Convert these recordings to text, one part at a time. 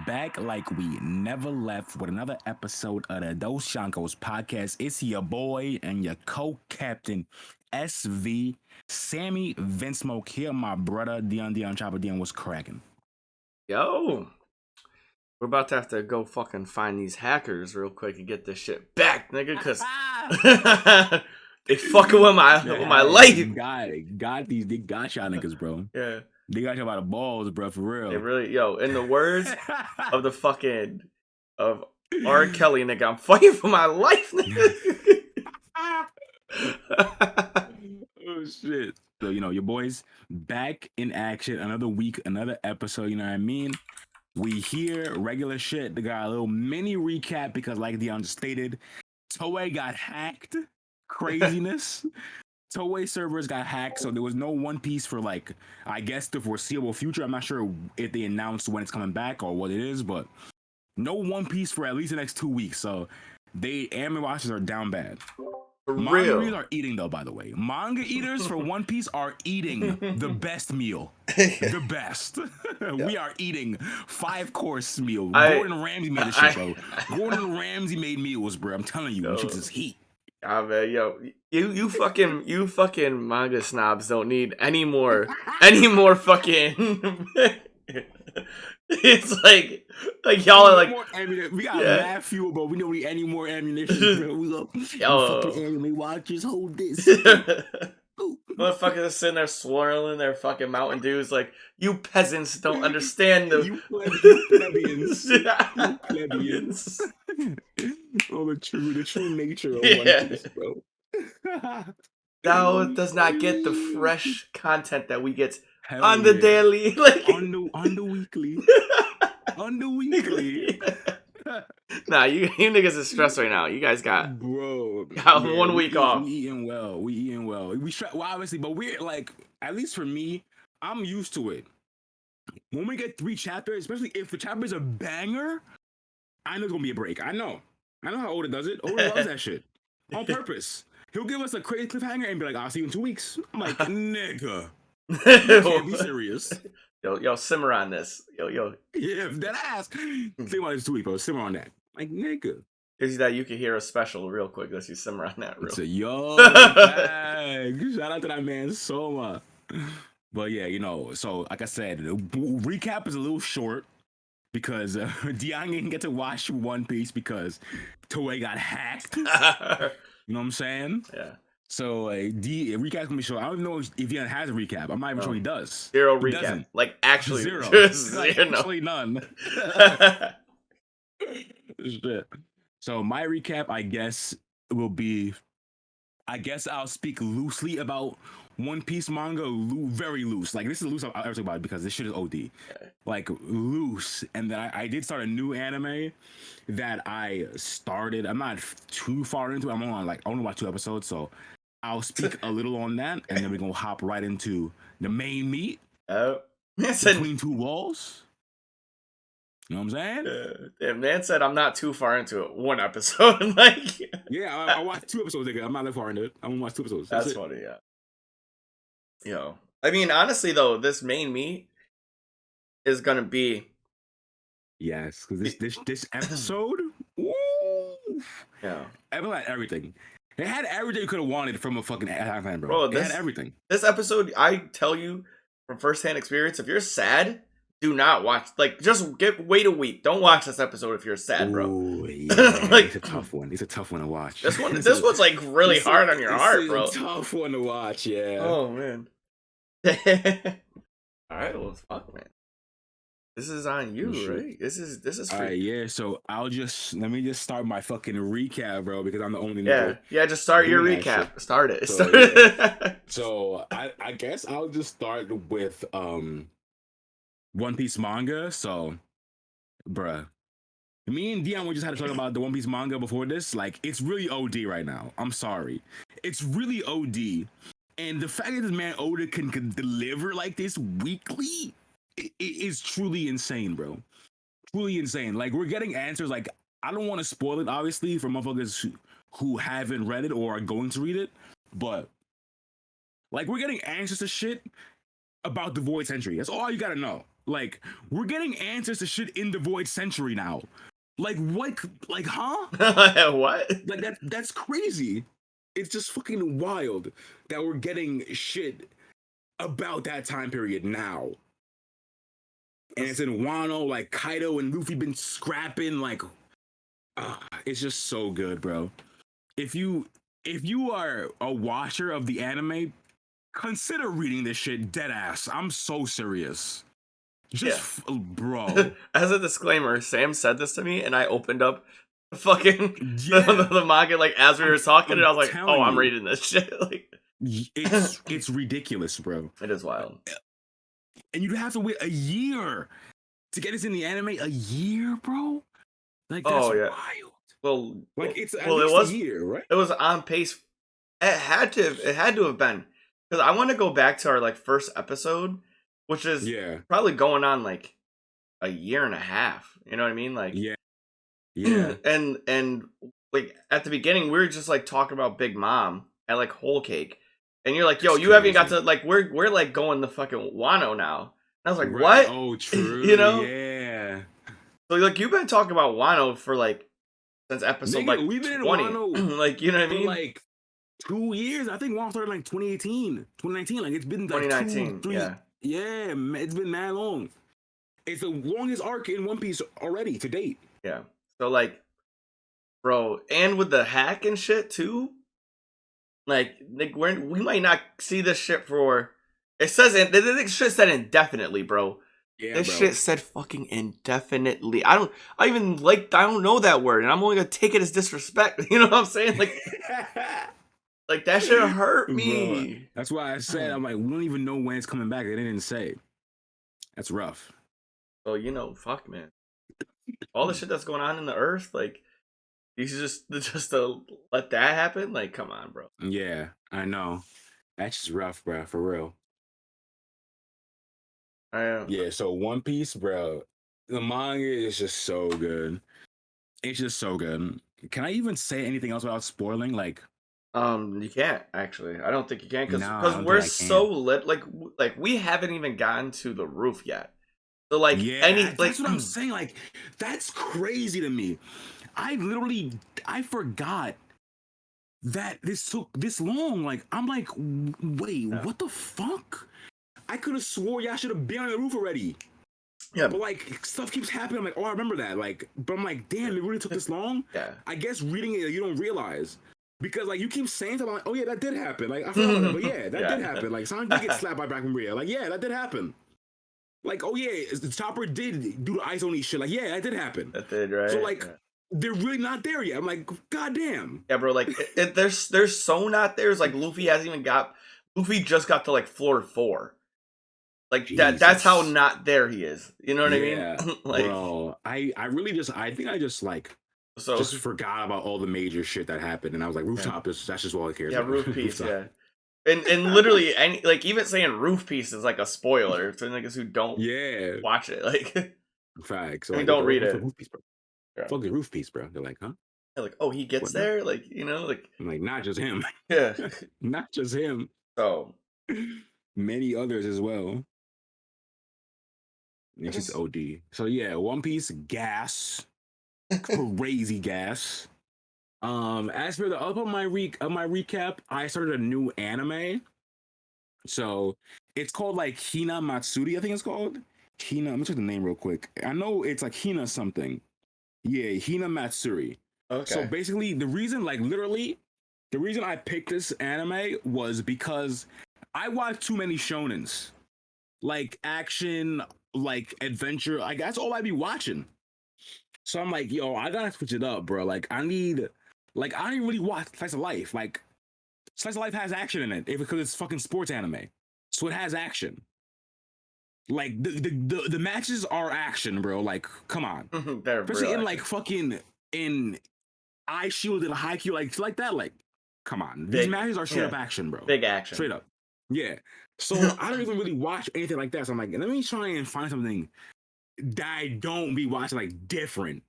back like we never left with another episode of the Dosyonkos podcast. It's your boy and your co-captain, SV, Sammy Vince Smoke here, my brother, Deion Chapter. Deion, what's cracking? Yo, we're about to have to go fucking find these hackers real quick and get this shit back, nigga, because they fucking with my life. They got y'all niggas, bro. Yeah. They got you by the balls, bro, for real. They really, in the words of the fucking, of R. Kelly, nigga, I'm fighting for my life, nigga. Oh, shit. So, your boys back in action. Another week, another episode, you know what I mean? We hear regular shit. They got a little mini recap because, like Deion just stated, Toei got hacked. Craziness. Toei servers got hacked, so there was no One Piece for, I guess the foreseeable future. I'm not sure if they announced when it's coming back or what it is, but no One Piece for at least the next 2 weeks. So anime watchers are down bad. Manga readers are eating, though, by the way. Manga eaters for One Piece are eating the best meal. The best. We are eating 5-course meal. Gordon Ramsay made this shit, bro. Gordon Ramsay made meals, bro. I'm telling you, this shit is heat. Ah, man, you fucking manga snobs don't need any more fucking. It's like y'all are like, we got mad fuel, bro. We don't need any more ammunition, bro. We go, fucking anime watchers, hold this. Motherfuckers are sitting there swirling their fucking Mountain Dews like, you peasants don't understand the you plebeians. Oh, the true nature of One Piece, bro. Thou does not get the fresh content that we get on the daily, on the weekly. On the weekly. Nah, you niggas is stressed right now. You guys got 1 week off. We eating well. We obviously, but we're at least for me, I'm used to it. When we get 3 chapters, especially if the chapter is a banger, I know it's gonna be a break. I know how Oda does it. Oda loves that shit on purpose. He'll give us a crazy cliffhanger and be like, "I'll see you in 2 weeks." I'm like, nigga, you can't be serious. Yo, simmer on this. Yo. Yeah, that ass. Think about this 2 weeks, bro. Simmer on that. Like, nigga. Is that you can hear a special real quick? Let's you simmer on that real. It's a shout out to that man Soma. But yeah, so like I said, the recap is a little short because Deion didn't get to watch One Piece because Toei got hacked. You know what I'm saying? Yeah. So recap's gonna be short. I don't even know if Deion has a recap. I'm not even sure he does. Zero he recap. Doesn't. Actually zero. Actually none. Shit. So my recap, I guess, will be, I'll speak loosely about One Piece manga, very loose. This is loose I'll ever talk about it because this shit is OD. Loose. And then I did start a new anime that I started. I'm not too far into it. I'm only watched 2 episodes, so I'll speak a little on that, and then we're gonna hop right into the main meat. Oh, between 2 walls. You know what I'm saying? Damn, man said I'm not too far into it. 1 episode, Yeah, I watched 2 episodes. I'm not that far into it. I'm gonna watch 2 episodes. That's funny, yeah. I mean, honestly though, this main meat is gonna be. Yes, because this episode, woo, yeah, it had everything. It had everything you could have wanted from a fucking Attack on Titan, bro. It had everything. This episode, I tell you from firsthand experience, if you're sad, do not watch. Just wait a week. Don't watch this episode if you're sad, bro. Ooh, yeah, it's a tough one. It's a tough one to watch. This one's really hard on your heart, bro. It's a tough one to watch. Yeah. Oh man. All right, well, fuck, man. This is on you, right? This is. All right, yeah. So let me just start my fucking recap, bro, because I'm the only. Yeah. Just start your recap. Start it. So I guess I'll just start with One Piece manga. So, bruh, me and Deion, we just had to talk about the One Piece manga before this. It's really OD right now. I'm sorry, it's really OD. And the fact that this man Oda can deliver like this weekly, it is truly insane, bro. Truly insane. We're getting answers. I don't want to spoil it, obviously, for motherfuckers who haven't read it or are going to read it. But, we're getting answers to shit about the Void Century. That's all you gotta know. Like, we're getting answers to shit in the Void Century now. Like, what? Like, huh? What? Like, that's crazy. It's just fucking wild that we're getting shit about that time period now. And it's in Wano, like, Kaido and Luffy been scrapping, like, it's just so good, bro. If you are a watcher of the anime, consider reading this shit dead ass. I'm so serious. Just bro. As a disclaimer, Sam said this to me, and I opened up fucking Yeah. the manga like as we were talking, and I was like, "Oh, I'm you. reading this shit." Like, it's ridiculous, bro. it is wild. And you'd have to wait a year to get this in the anime. A year, bro. Like, that's wild. Well, like it's it was a year, right? It was on pace. It had to have been, because I want to go back to our like first episode, which is probably going on like a year and a half. You know what I mean? Like, yeah. and like at the beginning, we were just like talking about Big Mom at like Whole Cake, and you're like, "Yo, you haven't got to like we're like going to fucking Wano now." And I was like, "What?" Oh, true. You know? Yeah. So like you've been talking about Wano for like since episode like we've been 20. in Wano like, you know what I mean? Like 2 years. I think Wano started like 2018, 2019. Like, it's been like 2019. 2, 3. Yeah, it's been that long. It's the longest arc in One Piece already to date. Yeah. So like, bro, and with the hack and shit too. Like we might not see this shit for. It says this shit said indefinitely, bro. Yeah, this shit said fucking indefinitely. I don't know that word, and I'm only gonna take it as disrespect. You know what I'm saying? Like, like that shit hurt me. Bro, that's why I said, I'm like, we don't even know when it's coming back. They didn't say. That's rough. Oh, you know, fuck, man. All the shit that's going on in the earth, like, you just to let that happen, like, come on, bro. Yeah, I know. That's just rough, bro. For real. Yeah, so One Piece, bro, the manga is just so good. It's just so good. Can I even say anything else without spoiling? Like, you can't actually. I don't think you can, because No, we're so lit. Like we haven't even gotten to the roof yet. So like that's what I'm saying. Like, that's crazy to me. I forgot that this took this long. Like, I'm like, wait, what the fuck? I could have swore y'all should have been on the roof already. Yeah. But like, stuff keeps happening. I'm like, oh, I remember that. Like, but I'm like, damn, it really took this long? Yeah. I guess reading it, you don't realize. Because like, you keep saying something like, oh yeah, that did happen. Like, I forgot about that, but yeah, that did happen. Like, Sonic did get slapped by Black Maria. Like, yeah, that did happen. Like, oh yeah, the Chopper did do the ice only shit. Like, yeah, that did happen. That did, right? So like, they're really not there yet. I'm like, goddamn. Yeah, bro. Like, they're so not there. It's like Luffy just got to like floor 4. Like, that's how not there he is. You know what I mean? Like, bro, I think I just like just forgot about all the major shit that happened, and I was like, rooftop. That's just all I care about. Yeah, roof piece. Yeah. And literally, like even saying roof piece is like a spoiler to niggas who don't watch it. Like, facts. I mean, don't read it. Roof piece, bro. Fuck the roof piece, bro. They're like, huh? They're like, oh, he gets there. Like, you know, like I'm like, not just him. Yeah, not just him. So many others as well. It's just OD. So yeah, One Piece gas, crazy gas. As for the up on my recap, I started a new anime. So it's called like Hinamatsuri, I think it's called. Let me check the name real quick. I know it's like Hina something. Yeah, Hinamatsuri. Okay. So basically, the reason I picked this anime was because I watched too many shonens. Like action, like adventure. Like, that's all I be watching. So I'm like, yo, I gotta switch it up, bro. Like, I don't really watch Slice of Life. Like, Slice of Life has action in it because it's fucking sports anime. So it has action. Like, the matches are action, bro. Like, come on. Especially in like fucking in Eye Shield and Haikyuu, like that. Like, come on. These matches are straight up action, bro. Big action. Straight up. Yeah. So I don't even really watch anything like that. So I'm like, let me try and find something that I don't be watching, like different.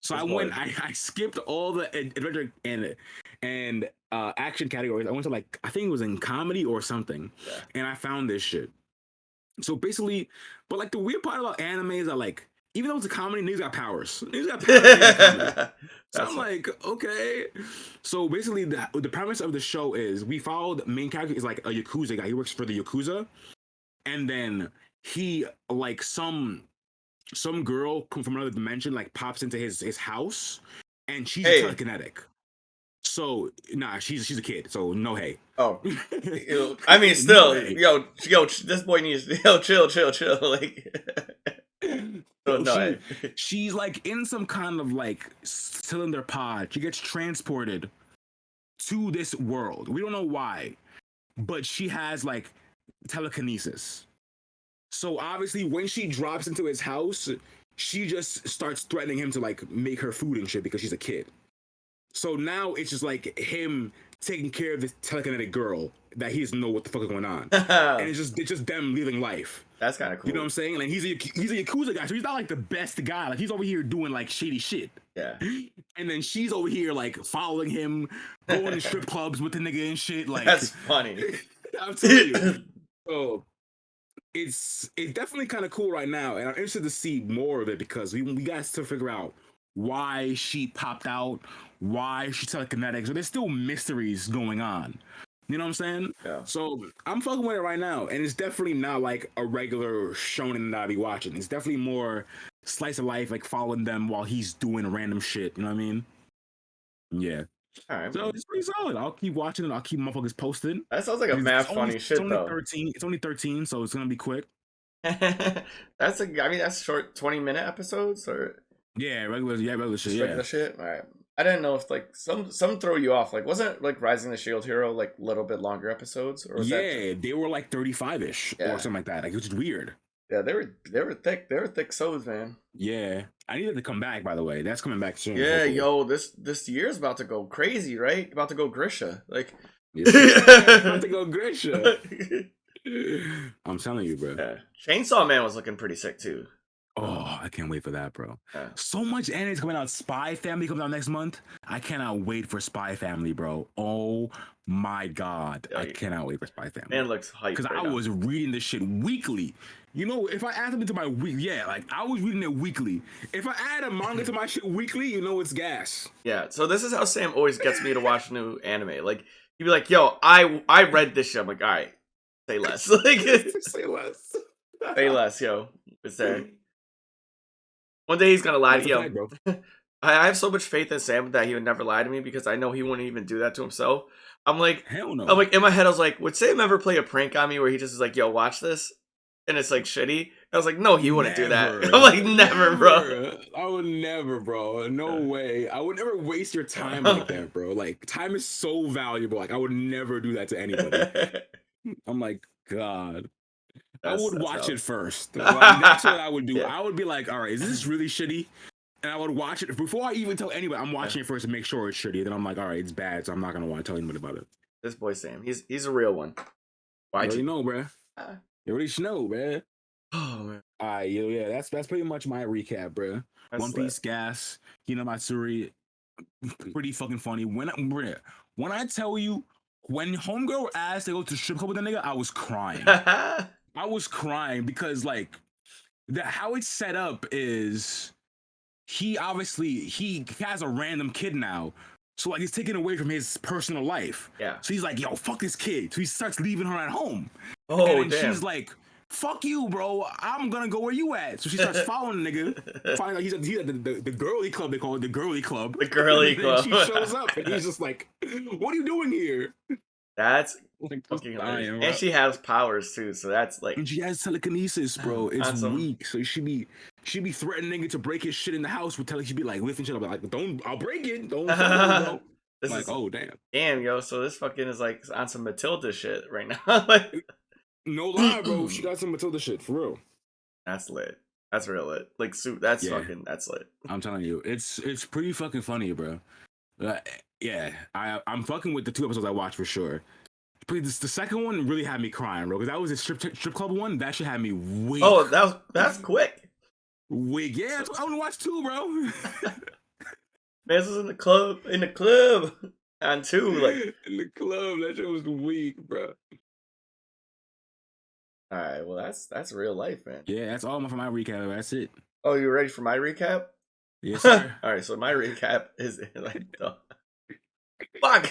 So I skipped all the adventure and action categories. I went to like, I think it was in comedy or something. Yeah. And I found this shit. So basically, but like the weird part about anime is that like even though it's a comedy, niggas got powers. Niggas got powers in comedy. So That's I'm fine. like, okay. So basically, the premise of the show is we follow the main character is like a yakuza guy. He works for the yakuza, and then he like some girl from another dimension like pops into his house, and she's Hey. telekinetic. So nah, she's a kid. So no hey. Oh. I mean, No still, hey. yo, this boy needs, yo, chill. Like, so So no. she's like in some kind of like cylinder pod. She gets transported to this world. We don't know why, but she has like telekinesis. So obviously, when she drops into his house, she just starts threatening him to like make her food and shit because she's a kid. So now it's just like him taking care of this telekinetic girl that he doesn't know what the fuck is going on, and it's just them living life. That's kind of cool. You know what I'm saying? Like he's a yakuza guy, so he's not like the best guy. Like he's over here doing like shady shit. Yeah. And then she's over here like following him, going to strip clubs with the nigga and shit. Like That's funny. I'm telling you. So it's definitely kind of cool right now, and I'm interested to see more of it because we got to figure out why she popped out, why she's telekinetic. So there's still mysteries going on. You know what I'm saying? Yeah. So I'm fucking with it right now, and it's definitely not like a regular shonen that I be watching. It's definitely more slice of life, like following them while he's doing random shit. You know what I mean? Yeah. All right. So it's pretty solid. I'll keep watching it. I'll keep motherfuckers posted. That sounds like a mad funny It's shit only though. 13. It's only 13, so it's gonna be quick. That's short 20-minute episodes or Yeah, regular shit. just Yeah. regular shit. All right. I didn't know if like some throw you off. Like wasn't like Rising the Shield Hero like a little bit longer episodes or was Yeah, they were like 35-ish Yeah. or something like that. Like, which is weird. Yeah, they were thick. They were thick souls, man. Yeah. I needed to come back, by the way. That's coming back soon. Yeah, hopefully. yo, this year's about to go crazy, right? About to go Grisha. Like About to go Grisha. I'm telling you, bro. Yeah. Chainsaw Man was looking pretty sick too. Oh, I can't wait for that, bro. Yeah. So much anime is coming out. Spy Family comes out next month. I cannot wait for Spy Family, bro. Oh my god. Yeah, I cannot wait for Spy Family. Man looks hyped. Because right I now. was reading this shit weekly. You know, if I add something to my week, yeah, like I was reading it weekly. If I add a manga to my shit weekly, you know it's gas. Yeah, so this is how Sam always gets me to watch new anime. Like he'd be like, "Yo, I read this shit." I'm like, "All right, say less." Like, Say less. say less, yo. It's there. One day he's gonna lie to That's you. a fact, bro. I have so much faith in Sam that he would never lie to me because I know he wouldn't even do that to himself. I'm like, Hell no. in my head, I was like, would Sam ever play a prank on me where he just is like, "Yo, watch this," and it's like shitty? I was like, no, he wouldn't do that. I'm like, never, bro. I would never, bro. No way. I would never waste your time like that, bro. Like, time is so valuable. Like, I would never do that to anybody. I'm like, God. I would watch it first. Like, that's what I would do. Yeah. I would be like, all right, is this really shitty? And I would watch it before I even tell anybody. I'm watching it first to make sure it's shitty. Then I'm like, all right, it's bad, so I'm not gonna want to tell anybody about it. This boy Sam, he's a real one. Why'd you know, bro? You already know, man. Oh man. All right, yeah, that's pretty much my recap, bro. That's One Piece, Gas, Hinamatsuri, pretty fucking funny. When I tell you, when homegirl asked to go to strip club with the nigga, I was crying. I was crying because like how it's set up is he has a random kid now. So like he's taken away from his personal life. Yeah. So he's like, yo, fuck this kid. So he starts leaving her at home. Oh, and damn. she's like, fuck you, bro. I'm gonna go where you at. So she starts following the nigga. Finally, he's at the girly club. They call it the girly club. The girly club. She shows up and he's just like, what are you doing here? That's like, fucking hilarious. And she has powers too, so that's like. And she has telekinesis, bro. It's Awesome. weak. So she be threatening nigga to break his shit in the house with she'd be like lifting shit up like, I'll break it. Don't This like, is, oh damn. Damn, yo, so this fucking is like on some Matilda shit right now. Like, no lie, bro. She got some Matilda shit for real. That's lit. That's real lit. Like that's Yeah. fucking that's lit. I'm telling you, it's pretty fucking funny, bro. Yeah, I'm fucking with the 2 episodes I watched for sure. But the second one really had me crying, bro. Because that was a strip club one. That shit had me weak. Oh, that's quick. Weak, yeah. I only watched 2, bro. Man, this was in the club on 2, like in the club. That shit was weak, bro. All right, well that's real life, man. Yeah, that's all for my recap. That's it. Oh, you ready for my recap? Yes, sir. All right, so my recap is like the fuck.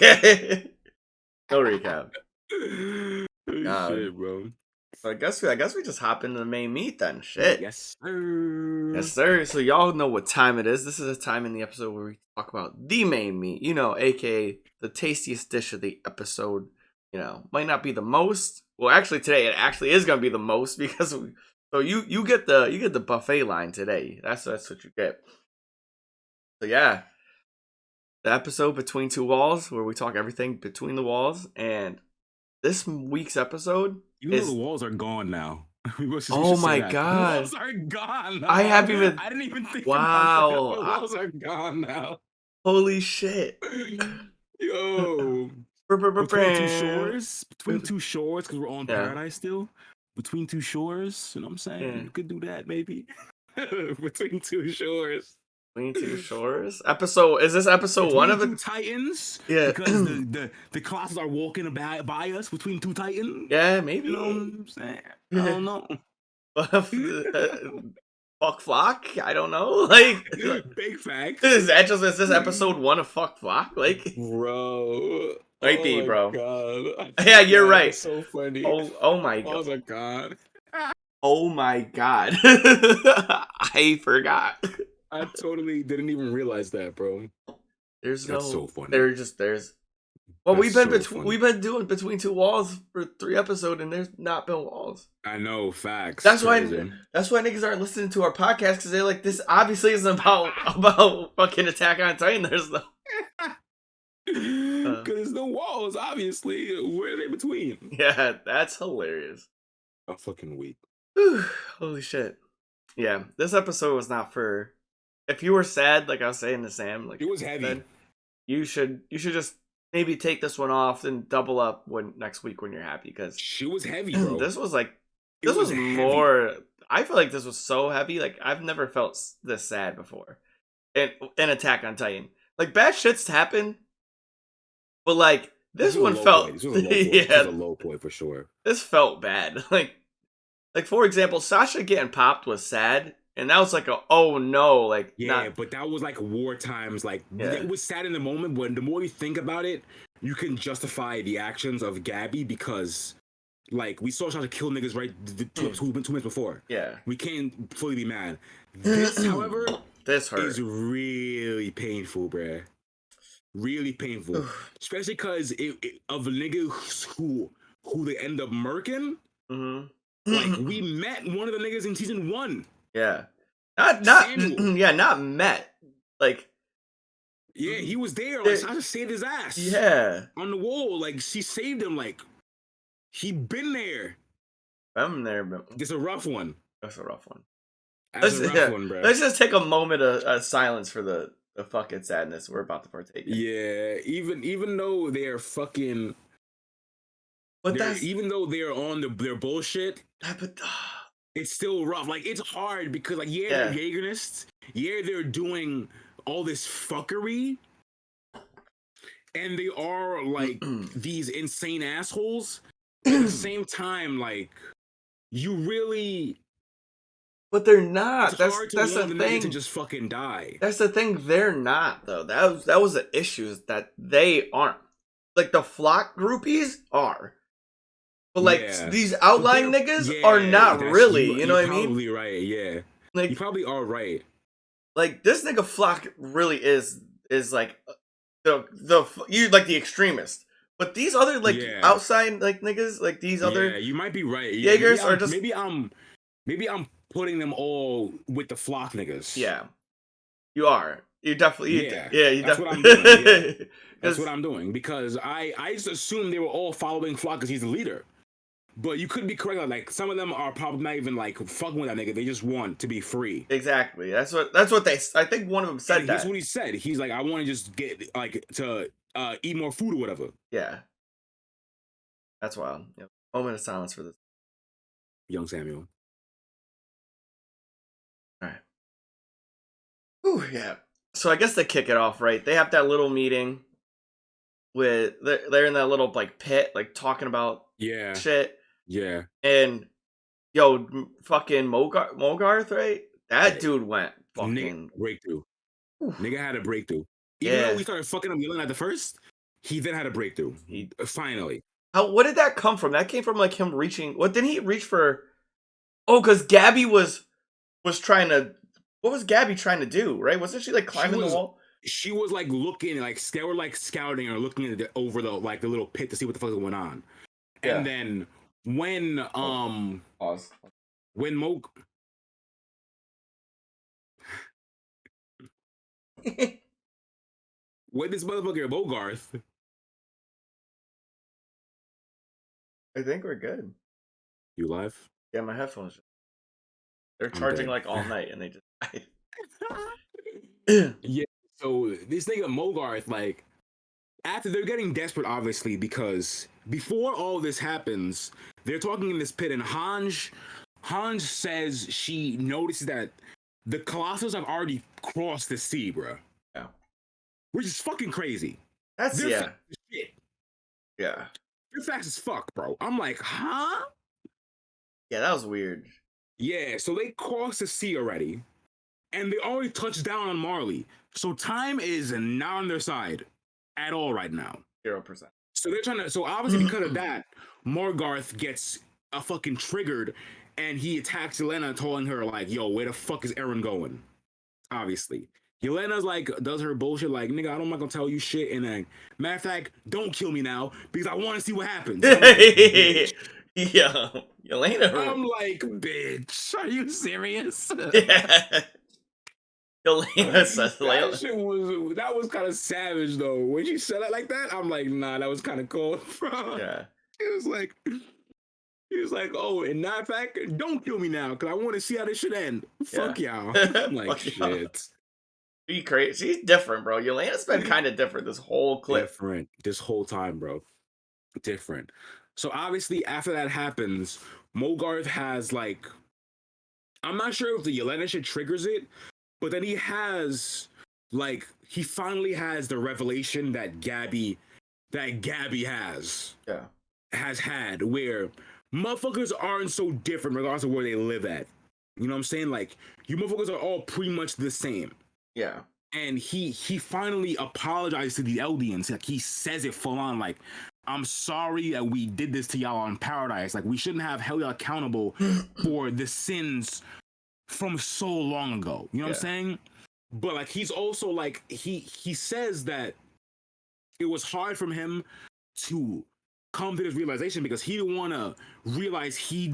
No recap. Oh, shit, bro. So I guess we just hop into the main meat then. Shit. Yes, sir. Yes, sir. So y'all know what time it is. This is a time in the episode where we talk about the main meat, aka the tastiest dish of the episode. Might not be the most. Well, actually today it actually is gonna be the most because you get the buffet line today. That's what you get. So yeah, the episode Between Two Walls where we talk everything between the walls, and this week's episode You know the walls are gone now. Oh my The god. walls are gone now. I didn't even think Wow. about that. The walls are gone now. Holy shit. Yo. Between two shores, because we're on Paradise still. Between two shores, you know what I'm saying? Yeah. You could do that, maybe. Between two shores. Between Two Shores? Is this episode between one of two it? Titans? Yeah. Because the classes are walking by us between two Titans? Yeah, maybe. You know what I'm saying? I don't know. Fuck Flock? I don't know. Like, big facts. is this episode one of Fuck Flock? Like, bro. Might be, bro. God. Yeah, you're right. So funny. Oh my god. Oh my god. Oh my god. I forgot. I totally didn't even realize that, bro. That's so funny. There's. Well, we've been doing Between Two Walls for 3 episodes, and there's not been walls. I know, facts. That's why niggas aren't listening to our podcast, because they're like, this obviously isn't about fucking Attack on Titan. There's no. Because there's no walls, obviously. Where are they between? Yeah, that's hilarious. I'm fucking weak. Holy shit. Yeah, this episode was not for. If you were sad, like I was saying to Sam, like it was heavy. Then you should just maybe take this one off and double up next week when you're happy, because she was heavy, bro. This was more. I feel like this was so heavy. Like I've never felt this sad before. In Attack on Titan, like bad shits happen, but like this one felt. This was a low point for sure. This felt bad. Like for example, Sasha getting popped was sad. And that was like oh no, like but that was like war times. Like it was sad in the moment, but the more you think about it, you can justify the actions of Gabby, because like we saw Sasha kill niggas right 2 minutes before. Yeah, we can't fully be mad. This, however, this hurt. Is really painful, bruh. Really painful, especially because of the niggas who they end up murking. Mm-hmm. Like we met one of the niggas in season 1. Yeah, not met. Like, yeah, he was there. Like, Sasha saved his ass. Yeah, on the wall. Like, she saved him. Like, he been there. I'm there, but it's a rough one. That's a rough one. That's a rough one, bro. Let's just take a moment of silence for the fucking sadness we're about to partake in. Yeah, even though they're fucking, even though they're on their bullshit. It's still rough. Like, it's hard because, like, they're Jaegernists. Yeah, they're doing all this fuckery. And they are, like, these insane assholes. At the same time, like, you really... But they're not. It's hard that's the thing. To just fucking die. That's the thing. They're not, though. That was the issue, is that they aren't. Like, the Flock groupies are. But like these outline niggas are not really, you know what I mean? You're probably right, yeah. Like, you probably are right. Like this nigga Flock really is like the extremist. But these other outside like niggas, like these other you might be right. Jaegers are just maybe I'm putting them all with the Flock niggas. Yeah, you are. You definitely that's what I'm doing. Yeah. That's what I'm doing, because I just assumed they were all following Flock because he's the leader. But you could be correct. Like, some of them are probably not even like fucking with that nigga. They just want to be free. Exactly. That's what they. I think one of them said that. That's what he said. He's like, I want to just get like to eat more food or whatever. Yeah. That's wild. Yep. Moment of silence for this. Young Samuel. All right. Ooh, yeah. So I guess to kick it off, right? They have that little meeting with they're in that little like pit, like talking about shit. Yeah. And fucking Mogarth, right? That dude went Nigga fucking breakthrough. oof. Nigga had a breakthrough. Even though Yeah. we started fucking up Yelena at the first, he then had a breakthrough. He Finally. what did that come from? That came from like him reaching. What didn't he reach for? Oh, because Gabby was trying to. What was Gabby trying to do? Right? Wasn't she like climbing the wall? She was like looking, like they were like scouting or looking at over the like the little pit to see what the fuck is going on. Yeah. And then when Pause. when Mo when this motherfucker Bogarth, I think we're good. you live? Yeah, my headphones. They're I'm charging dead. like all night, and they just died. Yeah. So this nigga Mogarth, like, after they're getting desperate, obviously, because before all this happens, they're talking in this pit, and Hanj says she notices that the Colossus have already crossed the sea, bro. Yeah. Which is fucking crazy. That's They're yeah. fast as shit. Yeah. They're fast as fuck, bro. I'm like, huh? Yeah, that was weird. Yeah, so they crossed the sea already, and they already touched down on Marley. So time is not on their side at all right now. 0%. So they're trying to. So obviously because of that, Morgarth gets a fucking triggered, and he attacks Yelena, telling her like, "Yo, where the fuck is Eren going?" Obviously, Yelena's like does her bullshit like, "Nigga, I'm not gonna tell you shit." And then, matter of fact, don't kill me now because I want to see what happens. I'm like, bitch. Yeah, Yelena. I'm like, bitch, are you serious? Yeah. Yelena says That shit was kind of savage though. When she said it like that, I'm like, nah, that was kind of cold, bro. Yeah. He was like, oh, and matter of fact, don't kill me now, cause I want to see how this shit end. Fuck y'all. I'm like, Fuck y'all. shit. She crazy. She's different, bro. Yelena's been kind of different this whole clip. Different this whole time, bro. Different. So obviously, after that happens, Mogarth has like, I'm not sure if the Yelena shit triggers it, but then he has like he finally has the revelation that Gabby has Yeah. had, where motherfuckers aren't so different regardless of where they live at. You know what I'm saying? Like, you motherfuckers are all pretty much the same. Yeah. And he finally apologized to the Eldians. Like, he says it full on, like, I'm sorry that we did this to y'all on Paradise. Like, we shouldn't have held y'all accountable for the sins from so long ago. You know what I'm saying? But like, he's also like, he says that it was hard for him to come to this realization because he didn't want to realize he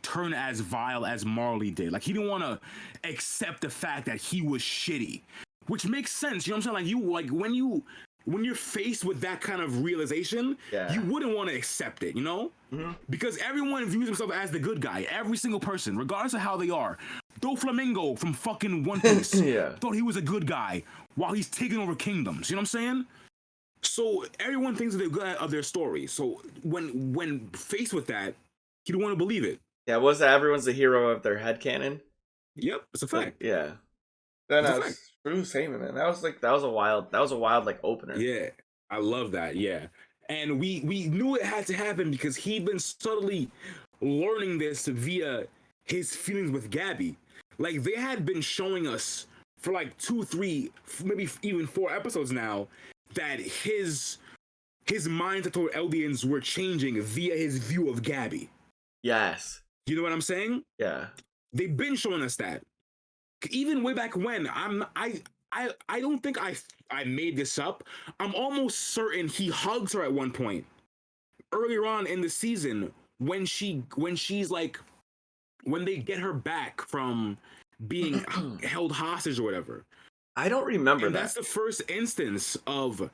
turned as vile as Marley did. Like, he didn't want to accept the fact that he was shitty, which makes sense. You know what I'm saying? Like, when you're faced with that kind of realization, you wouldn't want to accept it, you know? Mm-hmm. Because everyone views himself as the good guy. Every single person, regardless of how they are. Doflamingo from fucking One Piece thought he was a good guy while he's taking over kingdoms. You know what I'm saying? So everyone thinks that they're good of their story. So when faced with that, he don't want to believe it. Yeah, was that everyone's the hero of their headcanon? Yep, it's a fact. Yeah. Then I was true same, man. That was a wild like opener. Yeah, I love that. Yeah, and we knew it had to happen because he'd been subtly learning this via his feelings with Gabby. Like, they had been showing us for like 2, 3, maybe even 4 episodes now that his mindset toward Eldians were changing via his view of Gabby. Yes. You know what I'm saying? Yeah. They've been showing us that. Even way back when, I don't think I made this up. I'm almost certain he hugs her at one point earlier on in the season when she's like, when they get her back from being held hostage or whatever. I don't remember that. That's the first instance of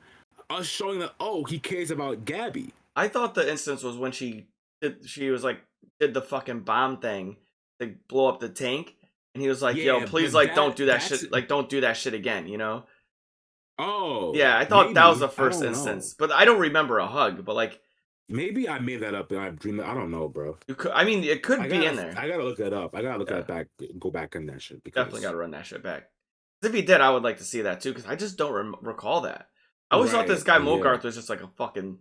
us showing that, oh, he cares about Gabby. I thought the instance was when she was like, did the fucking bomb thing to blow up the tank. And he was like, yo, please, like, don't do that shit. Like, don't do that shit again, you know? Oh. Yeah, I thought that was the first instance. But I don't remember a hug, but like. Maybe I made that up and I dreamed it. I don't know, bro. I mean, it could be in there. I gotta look that up. I gotta look that back, go back in that shit. Because definitely gotta run that shit back. If he did, I would like to see that too, because I just don't recall that. I always thought this guy Mogarth was just like a fucking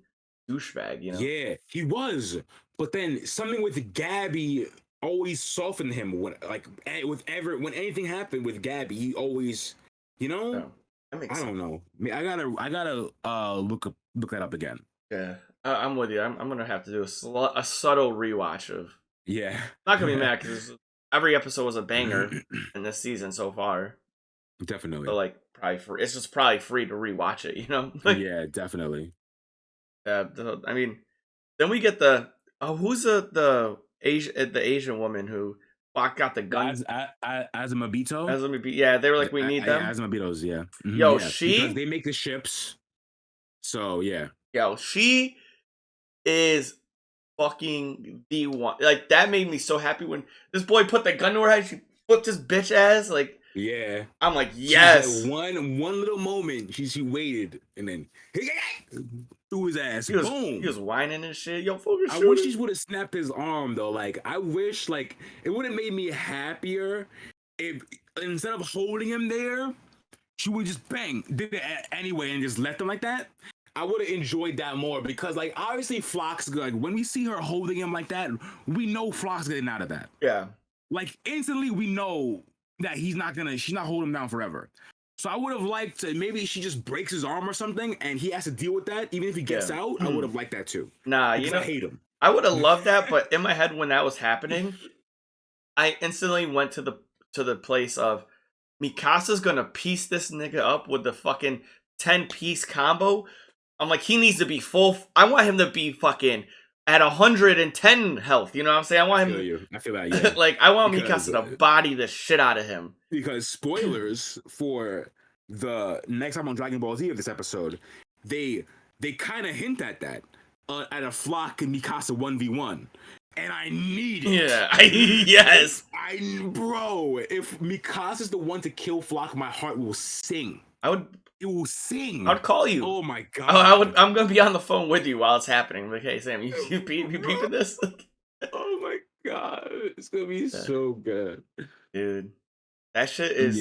douchebag, you know? Yeah, he was. But then something with Gabby always softened him when when anything happened with Gabby, he always, you know, Yeah, that makes I sense. don't know. I mean, I gotta look that up again. Yeah, I'm with you. I'm gonna have to do a subtle rewatch of. Yeah, Not gonna be mad because every episode was a banger in this season so far. So definitely. like, probably free. It's just probably free to rewatch it. You know, like, Yeah, definitely. I mean, then we get who's the Asian woman who got the gun. As a Mabito. As let me be. Yeah, they were like, we need Yeah, them. as Mabitos. Yeah, Yo, yeah, because they make the ships. So yeah, she is fucking the one. Like that made me so happy when this boy put the gun to her head. She flipped his bitch ass. Like yeah. I'm like, She yes. had one little moment. She waited and then threw his ass. Boom. He was whining and shit. Yo, focus. I wish he would have snapped his arm though. Like I wish like it would have made me happier if instead of holding him there, she would just bang did it anyway and just left him like that. I would have enjoyed that more because like obviously Flock's good. Like, when we see her holding him like that, we know Flock's getting out of that. Yeah. Like instantly we know that she's not holding him down forever. So I would have liked to maybe she just breaks his arm or something and he has to deal with that. Even if he gets out, I would have liked that too. Nah, because I hate him. I would have loved that, but in my head when that was happening, I instantly went to the place of Mikasa's gonna piece this nigga up with the fucking 10-piece combo. I'm like, he needs to be full. I want him to be fucking at 110 health. You know what I'm saying? I want him. I feel that. Yeah. Like I want Mikasa to body the shit out of him. Because spoilers for the next time on Dragon Ball Z of this episode, they kind of hint at that at a Flock and Mikasa 1v1. And I need it. Yeah, yes. Bro, if Mikasa's the one to kill Flock, my heart will sing. It will sing. I would call you. Oh my god. I'm gonna be on the phone with you while it's happening. Like, hey Sam, you peeping this? Oh my god, it's gonna be so good, dude. That shit is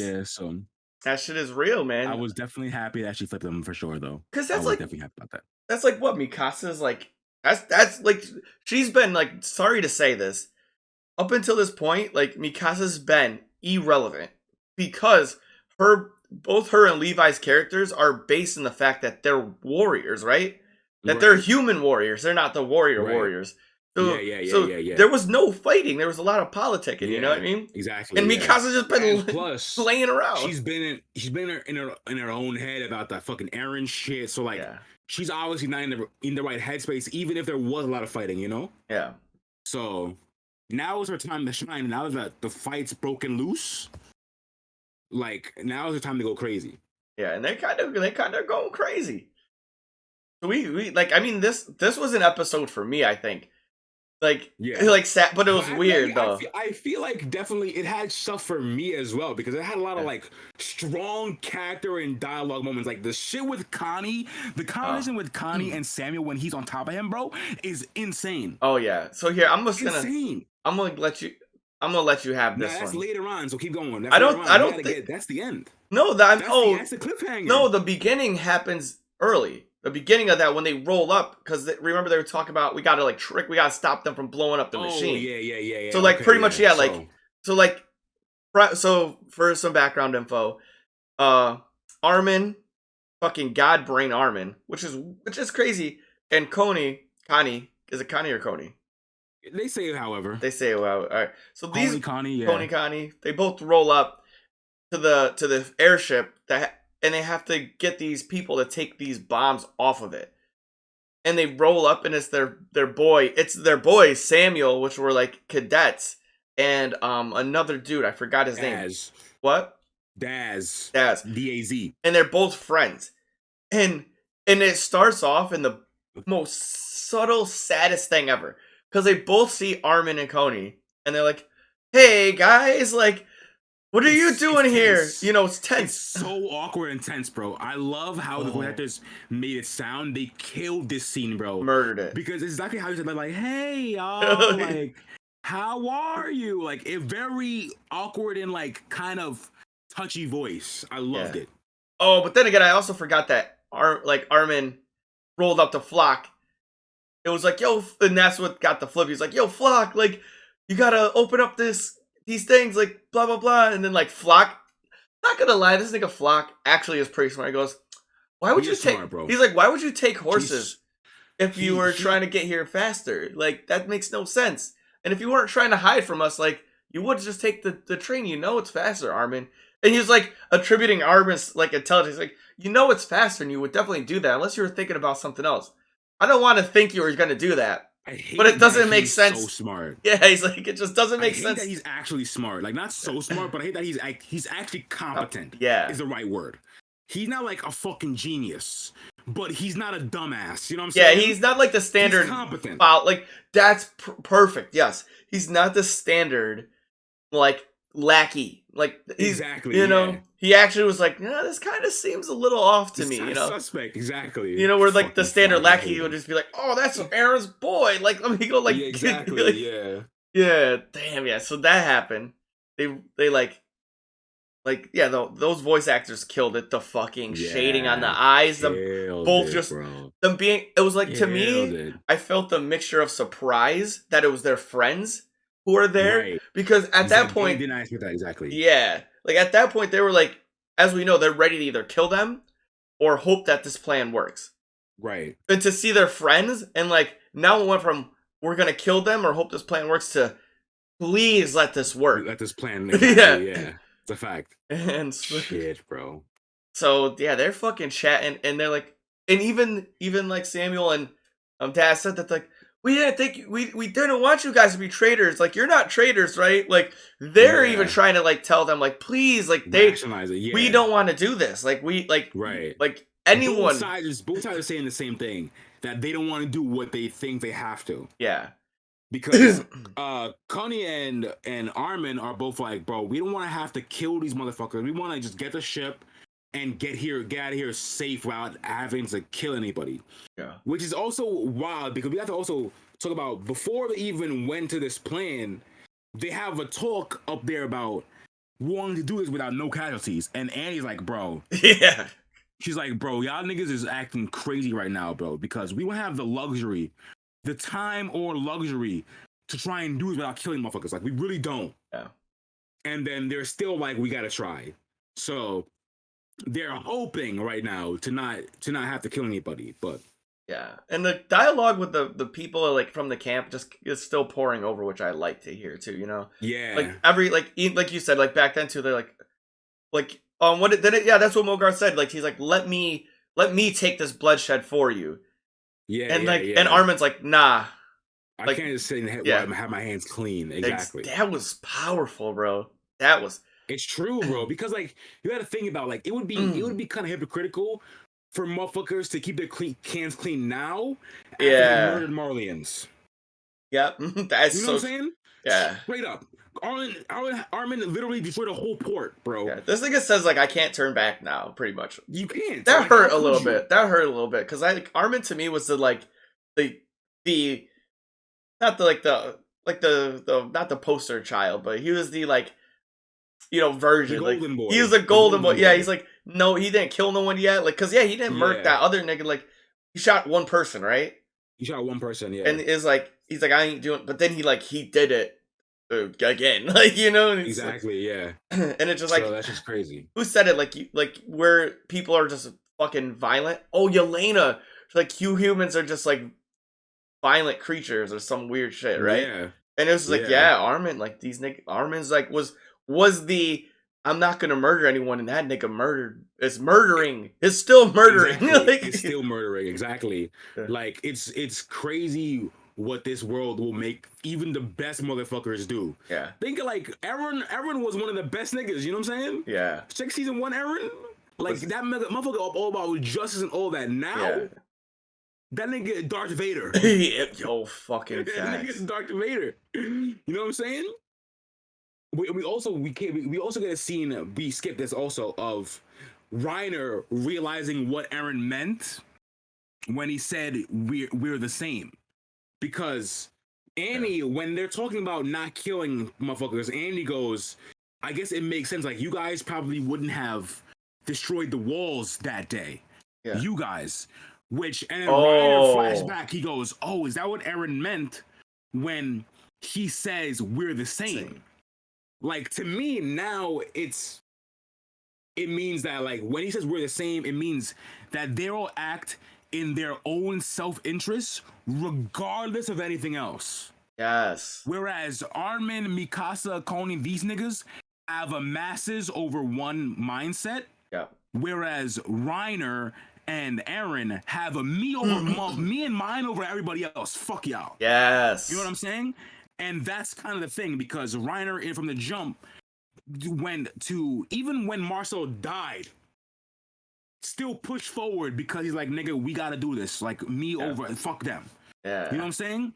that shit is real, man. I was definitely happy that she flipped them for sure, though. Because that's like definitely happy about that. That's like what Mikasa's like. That's like she's been like. Sorry to say this, up until this point, like Mikasa's been irrelevant because both her and Levi's characters are based in the fact that they're warriors, right? That they're human warriors. They're not the warriors. So, yeah. There was no fighting. There was a lot of politicking. You know what I mean? Exactly. And Mikasa's just been plus laying around. She's been in her own head about that fucking Eren shit. So like, she's obviously not in the right headspace, even if there was a lot of fighting. You know? Yeah. So now is her time to shine. Now that the fight's broken loose, like now is the time to go crazy. Yeah, and they kind of going crazy. So we like. I mean, this was an episode for me. I think. Like, but it was weird though. I feel like definitely it had stuff for me as well because it had a lot of like strong character and dialogue moments. Like the shit with Connie, the conversation with Connie and Samuel when he's on top of him, bro, is insane. Oh yeah. So here I'm gonna let you have this. That's one. later on, so keep going. I don't think that's the end. No, that's the cliffhanger. No, the beginning happens early. The beginning of that when they roll up, because remember they were talking about we gotta stop them from blowing up the machine. Yeah. So like pretty much so for some background info, Armin, fucking God Brain Armin, which is crazy, and Connie, is it Connie or Coney? They say it, however. All right. So these Connie, they both roll up to the airship and they have to get these people to take these bombs off of it. And they roll up and it's their boy Samuel, which were like cadets, and another dude, I forgot his name. What? Daz. D-A-Z. And they're both friends. And it starts off in the most subtle, saddest thing ever. Because they both see Armin and Coney, and they're like, hey guys, like, what are you doing here? You know, it's tense. It's so awkward and tense, bro. I love how the voice actors made it sound. They killed this scene, bro. Murdered it. Because it's exactly how you said, like, hey, y'all, like, how are you? Like, a very awkward and, like, kind of touchy voice. I loved it. Oh, but then again, I also forgot that, Armin rolled up to Flock. It was like, yo, and that's what got the flip. He's like, yo, Flock, like, you gotta open up these things, like blah blah blah, and then like Flock. Not gonna lie, this nigga Flock actually is pretty smart. He goes, why would He you is take? smart, bro. He's like, why would you take horses if you were he trying to get here faster? Like that makes no sense. And if you weren't trying to hide from us, like you would just take the train. You know it's faster, Armin. And he's like attributing Armin's like intelligence. Like you know it's faster, and you would definitely do that unless you were thinking about something else. I don't want to think you were gonna do that. But it doesn't make sense. So smart. Yeah, he's like it just doesn't make I hate sense. that he's actually smart. Like not so smart, but I hate that he's actually competent. Yeah, is the right word. He's not like a fucking genius, but he's not a dumbass. You know what I'm yeah, saying? he's not like the standard. He's competent. Like that's perfect. Yes, he's not the standard like lackey. Like he's, exactly. You know, he actually was like, yeah, this kind of seems a little off to me. You know, suspect. Exactly. You know, where like the Fucking standard fuck, lackey would just be like, oh, that's Aaron's boy. Like let me go. Like yeah, exactly. like, yeah. Yeah. Damn. Yeah. So that happened. They yeah, those voice actors killed it. The fucking shading on the eyes, both just bro. them being. It was like to me, it. I felt the mixture of surprise that it was their friends who were there, Right. because at that point, didn't ask me that exactly. Yeah, like at that point, they were like, as we know, they're ready to either kill them or hope that this plan works. Right. And to see their friends and like now it went from we're gonna kill them or hope this plan works to please let this work. Let this plan. Yeah. Yeah. It's a fact. And shit, bro. So yeah, they're fucking chatting, and they're like, and even like Samuel and Dad said that like we didn't think we didn't want you guys to be traitors. Like you're not traitors, right? Like they're even trying to like tell them like please, like rationalize it. Yeah. We don't want to do this. Like we like right. Like anyone. Both sides are saying the same thing, that they don't want to do what they think they have to. Yeah. Because Connie and Armin are both like, bro, we don't want to have to kill these motherfuckers. We want to just get the ship and get out of here safe without having to kill anybody. Yeah. Which is also wild, because we have to also talk about, before they even went to this plan, they have a talk up there about wanting to do this without no casualties. And Annie's like, bro. Yeah. She's like, bro, y'all niggas is acting crazy right now, bro, because we won't have the luxury, the time or luxury to try and do it without killing motherfuckers. Like, we really don't. Yeah. And then they're still like, we gotta try. So they're hoping right now to not have to kill anybody. But yeah, and the dialogue with the people like from the camp just is still pouring over, which I like to hear too. You know. Yeah. Like every like you said, like back then too, they're like yeah, that's what Mogar said. Like he's like, let me take this bloodshed for you. Yeah, and yeah. And Armin's like, nah. I like, can't just sit and have my hands clean. Exactly. That was powerful, bro. That was. It's true, bro. Because like you got to think about it would be kind of hypocritical for motherfuckers to keep their cans clean now after they murdered Marlians. Yep, that's you know what I'm saying? Yeah, straight up. Armin literally destroyed a whole port, bro. Yeah, this nigga says like I can't turn back now. Pretty much, you can't. That hurt a little bit. That hurt a little bit because Armin to me was the not the poster child, but he was the version. The golden boy. He was a golden boy. Yeah, he's like, no, he didn't kill no one yet. Like, cause he didn't murk that other nigga. Like, he shot one person, right? He shot one person, yeah. And he's like, I ain't doing. But then he did it again, like exactly, yeah. And it's just that's just crazy. Who said it? Like where people are just fucking violent. Oh, Yelena. Like you humans are just like violent creatures or some weird shit, right? Yeah. And it was like, Armin, like these niggas, Armin's like was the I'm not gonna murder anyone, and that nigga is murdering. It's still murdering. Exactly. It's still murdering, exactly. Yeah. Like it's crazy what this world will make even the best motherfuckers do. Yeah. Think of like Eren was one of the best niggas, you know what I'm saying? Yeah. Check season 1 Eren. Like that motherfucker all about justice and all that. Now that nigga Darth Vader. Yo, fucking facts. That nigga's Darth Vader. You know what I'm saying? We also get a scene, we skipped this also, of Reiner realizing what Eren meant when he said we're the same. Because Annie, when they're talking about not killing motherfuckers, Annie goes, I guess it makes sense. Like, you guys probably wouldn't have destroyed the walls that day. Yeah. You guys. Which, and then Reiner flashback, he goes, oh, is that what Eren meant when he says we're the same. Like, to me now, it means that, like, when he says we're the same, it means that they all act in their own self-interest regardless of anything else. Yes. Whereas Armin, Mikasa, Coney, these niggas have a masses over one mindset. Yeah. Whereas Reiner and Eren have a me over me and mine over everybody else. Fuck y'all. Yes. You know what I'm saying? And that's kind of the thing, because Reiner, from the jump, went to, even when Marcel died, still pushed forward because he's like, nigga, we gotta do this. Like, me over, fuck them. Yeah. You know what I'm saying?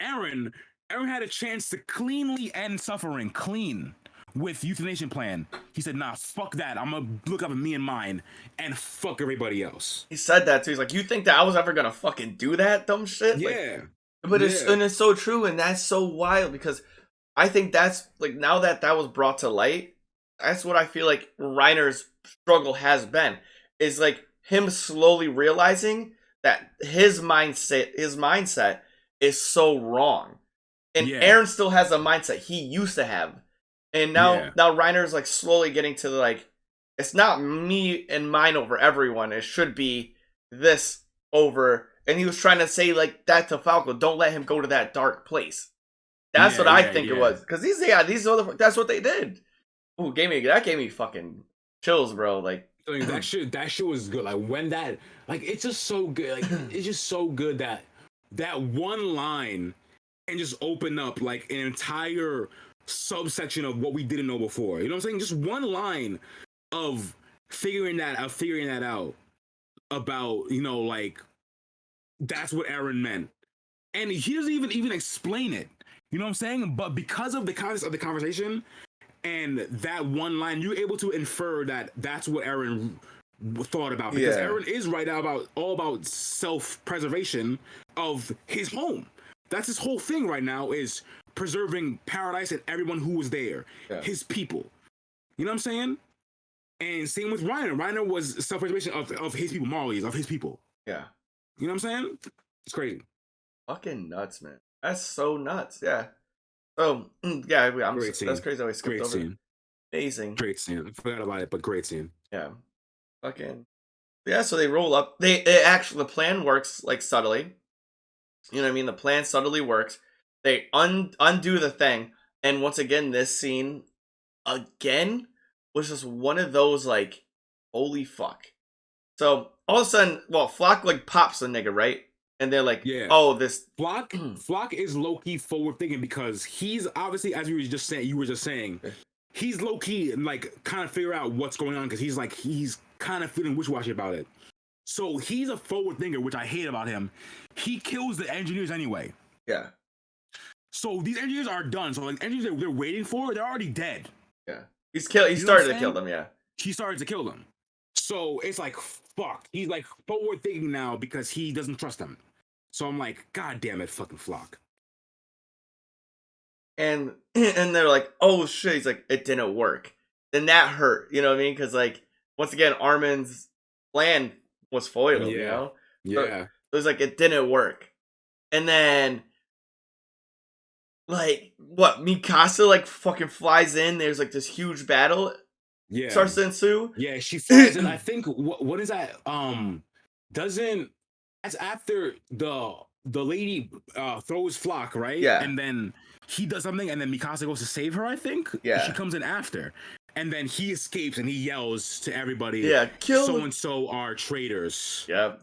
Eren had a chance to cleanly end suffering, clean, with euthanasia plan. He said, nah, fuck that. I'm gonna look up at me and mine and fuck everybody else. He said that too. He's like, you think that I was ever gonna fucking do that dumb shit? Yeah. Like, but it's so true, and that's so wild, because I think that's, like, now that was brought to light, that's what I feel like Reiner's struggle has been, is like him slowly realizing that his mindset is so wrong. And Eren still has a mindset he used to have. And now Reiner's like slowly getting to the, like, it's not me and mine over everyone. It should be this over. And he was trying to say like that to Falco. Don't let him go to that dark place. That's what I think it was. Because these other, that's what they did. Ooh, that gave me fucking chills, bro. Like, that shit was good. Like, when that, like, it's just so good. Like, it's just so good that one line can just open up like an entire subsection of what we didn't know before. You know what I'm saying? Just one line of figuring that out about, you know, like, that's what Eren meant. And he doesn't even explain it. You know what I'm saying? But because of the context of the conversation and that one line, you're able to infer that that's what Eren thought about. Because Eren is right now all about self-preservation of his home. That's his whole thing right now, is preserving paradise and everyone who was there. Yeah. His people. You know what I'm saying? And same with Reiner. Reiner was self-preservation of his people, Marley's, of his people. Yeah. You know what I'm saying? It's crazy. Fucking nuts, man. That's so nuts. Yeah. Oh, yeah. That's crazy how we skipped over. Scene. Amazing. Great scene. I forgot about it, but great scene. Yeah. Fucking. Yeah, so they roll up. The plan works, like, subtly. You know what I mean? The plan subtly works. They undo the thing. And once again, this scene, again, was just one of those, like, holy fuck. So, all of a sudden, Flock, like, pops the nigga, right? And they're like, oh, this... Flock is low-key forward-thinking, because he's obviously, as you were just saying, he's low-key and, like, kind of figure out what's going on, because he's kind of feeling wishy-washy about it. So he's a forward thinker, which I hate about him. He kills the engineers anyway. Yeah. So these engineers are done. So, like, engineers that they're waiting for, they're already dead. Yeah. He started to kill them, yeah. He started to kill them. So it's like, fuck. He's like forward thinking now because he doesn't trust them. So I'm like, God damn it, fucking Flock. And they're like, oh shit. He's like, it didn't work. Then that hurt. You know what I mean? Because, like, once again, Armin's plan was foiled, you know? Yeah. So it was like, it didn't work. And then, like, Mikasa, like, fucking flies in. There's, like, this huge battle. Yeah. Starts to ensue. Yeah, she flies in. I think, what is that? That's after the lady throws Flock, right? Yeah. And then he does something, and then Mikasa goes to save her, I think? Yeah. She comes in after. And then he escapes, and he yells to everybody, kill so-and-so are traitors. Yep.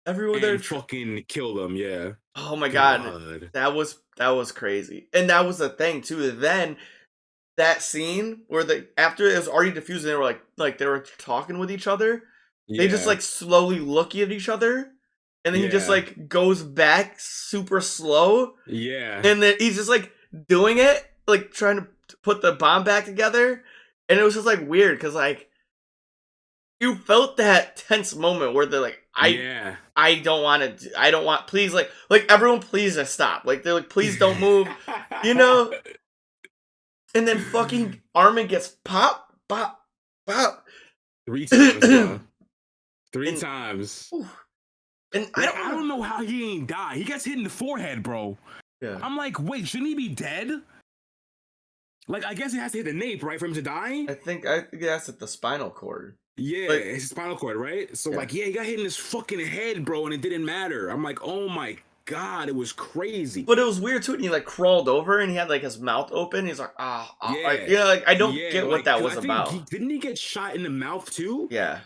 Everyone there fucking kill them, yeah. Oh my god. That was crazy. And that was the thing too. Then that scene where after it was already diffused and they were like they were talking with each other, they just like slowly look at each other, and then he just like goes back super slow. Yeah. And then he's just like doing it, like trying to put the bomb back together. And it was just like weird because, like, you felt that tense moment where they're like, I don't want, please, like everyone, please just stop. Like, they're like, please don't move, you know? And then fucking Armin gets pop. 3 times, bro. 3 times. And I don't know how he ain't die. He gets hit in the forehead, bro. Yeah. I'm like, wait, shouldn't he be dead? Like, I guess he has to hit the nape, right, for him to die? I think that's at the spinal cord. Yeah, Like, it's his spinal cord, right? So, yeah. like, yeah, he got hit in his fucking head, bro, and it didn't matter. I'm like, oh my God, it was crazy. But it was weird too. And he like crawled over and he had like his mouth open. He's like, Yeah. like, like I don't Yeah, get like, what that 'cause was I think about. didn't he get shot in the mouth too? Yeah.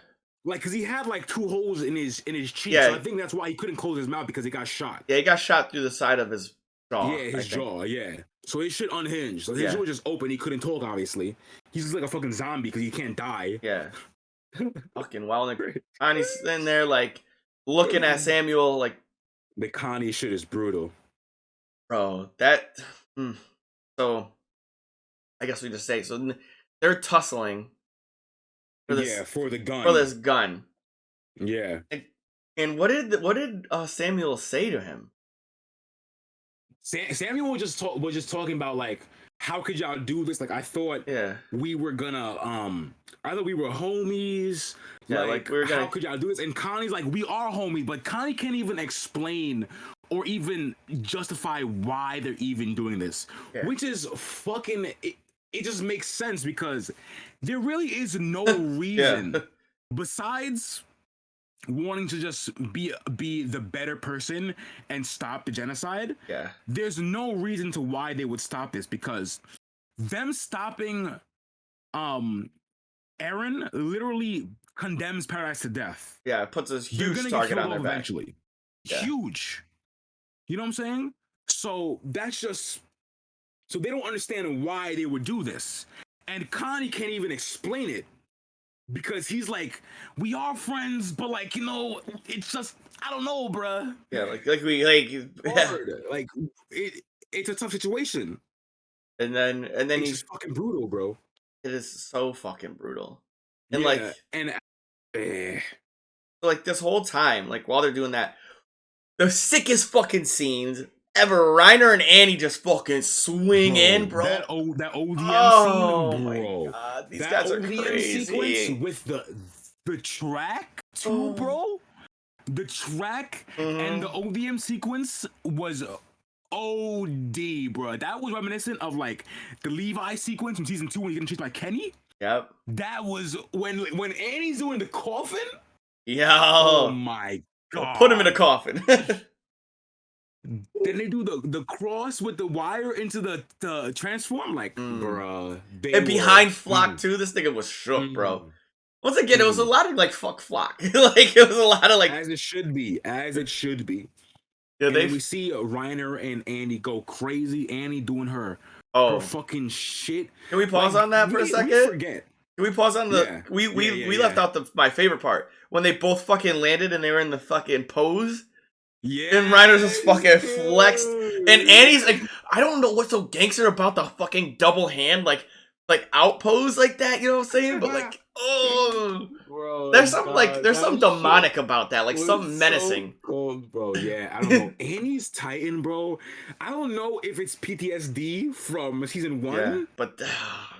Like, because he had like 2 holes in his cheek. Yeah. So I think that's why he couldn't close his mouth, because he got shot. Yeah, he got shot through the side of his jaw. Yeah, his jaw, yeah. So his shit unhinged. So his Yeah. jaw was just open. He couldn't talk, obviously. He's just like a fucking zombie because he can't die. Yeah. Fucking wild. And he's sitting there like looking at Samuel like, The Connie shit is brutal. bro, that. So, I guess we just say so. They're tussling For this, for the gun. For this gun. Yeah. And what did Samuel say to him? Samuel was just talking about like, how could y'all do this? Like, I thought we were gonna either we were homies. Yeah, like we were gonna. How could y'all do this? And Connie's like, we are homies, but Connie can't even explain or even justify why they're even doing this, which is fucking. It just makes sense because there really is no reason besides wanting to just be the better person and stop the genocide. Yeah. There's no reason to why they would stop this, because them stopping Aaron literally condemns Paradise to death. Yeah, it puts a huge target on their back. Eventually. Yeah. Huge. You know what I'm saying? So that's just, so they don't understand why they would do this. And Connie can't even explain it, because he's like, we are friends, but like, you know, it's just, I don't know, bruh. Yeah, like like it's a tough situation. And then it's just fucking brutal, bro. It is so fucking brutal. And like like this whole time, like while they're doing that, the sickest fucking scenes ever. Reiner and Annie just fucking swing in, bro. That ODM scene, bro. My God, these guys are crazy. Sequence with the track too, bro. The track and the ODM sequence was OD, bro. That was reminiscent of like the Levi sequence from season 2 when he's getting chased by Kenny. Yep. That was when Annie's doing the coffin. Yo. Oh my God. Put him in a coffin. Then they do the cross with the wire into the transform, like, bruh. And behind Flock too, this nigga was shook, bro. Once again, it was a lot of like fuck Flock. Like it was a lot of like, as it should be. Yeah, and we see Reiner and Annie go crazy. Annie doing her fucking shit. Can we pause on that for a second? We forget. Can we pause on the? We left out my favorite part when they both fucking landed and they were in the fucking pose. Yeah. And Reiner's just fucking flexed. And Annie's like, I don't know what's so gangster about the fucking double hand, like outpose like that, you know what I'm saying? But like, oh, bro, there's some demonic about that, like something menacing. So cold, bro. Yeah, I don't know. Annie's Titan, bro. I don't know if it's PTSD from season 1, but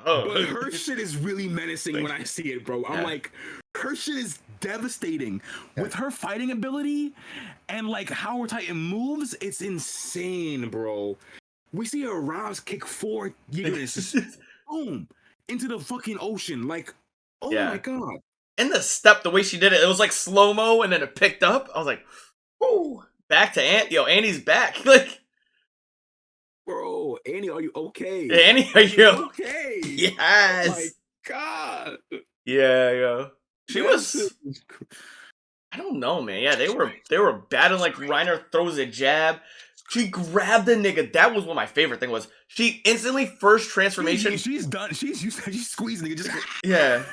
her shit is really menacing when I see it, bro. I'm like, her shit is devastating with her fighting ability and like how her Titan moves. It's insane, bro. We see her Rob's kick 4 years, boom, into the fucking ocean. Like, oh my God. And the step, the way she did it, it was like slow mo, and then it picked up. I was like, "Ooh, back to Annie's back." Like, bro, Annie, are you okay? Annie, are you okay? Yes. Oh my God. Yeah. She was. I don't know, man. Yeah, they were battling. Like Reiner throws a jab. She grabbed the nigga. That was what my favorite thing was. She instantly first transformation. She's done. She's squeezing nigga. Just yeah.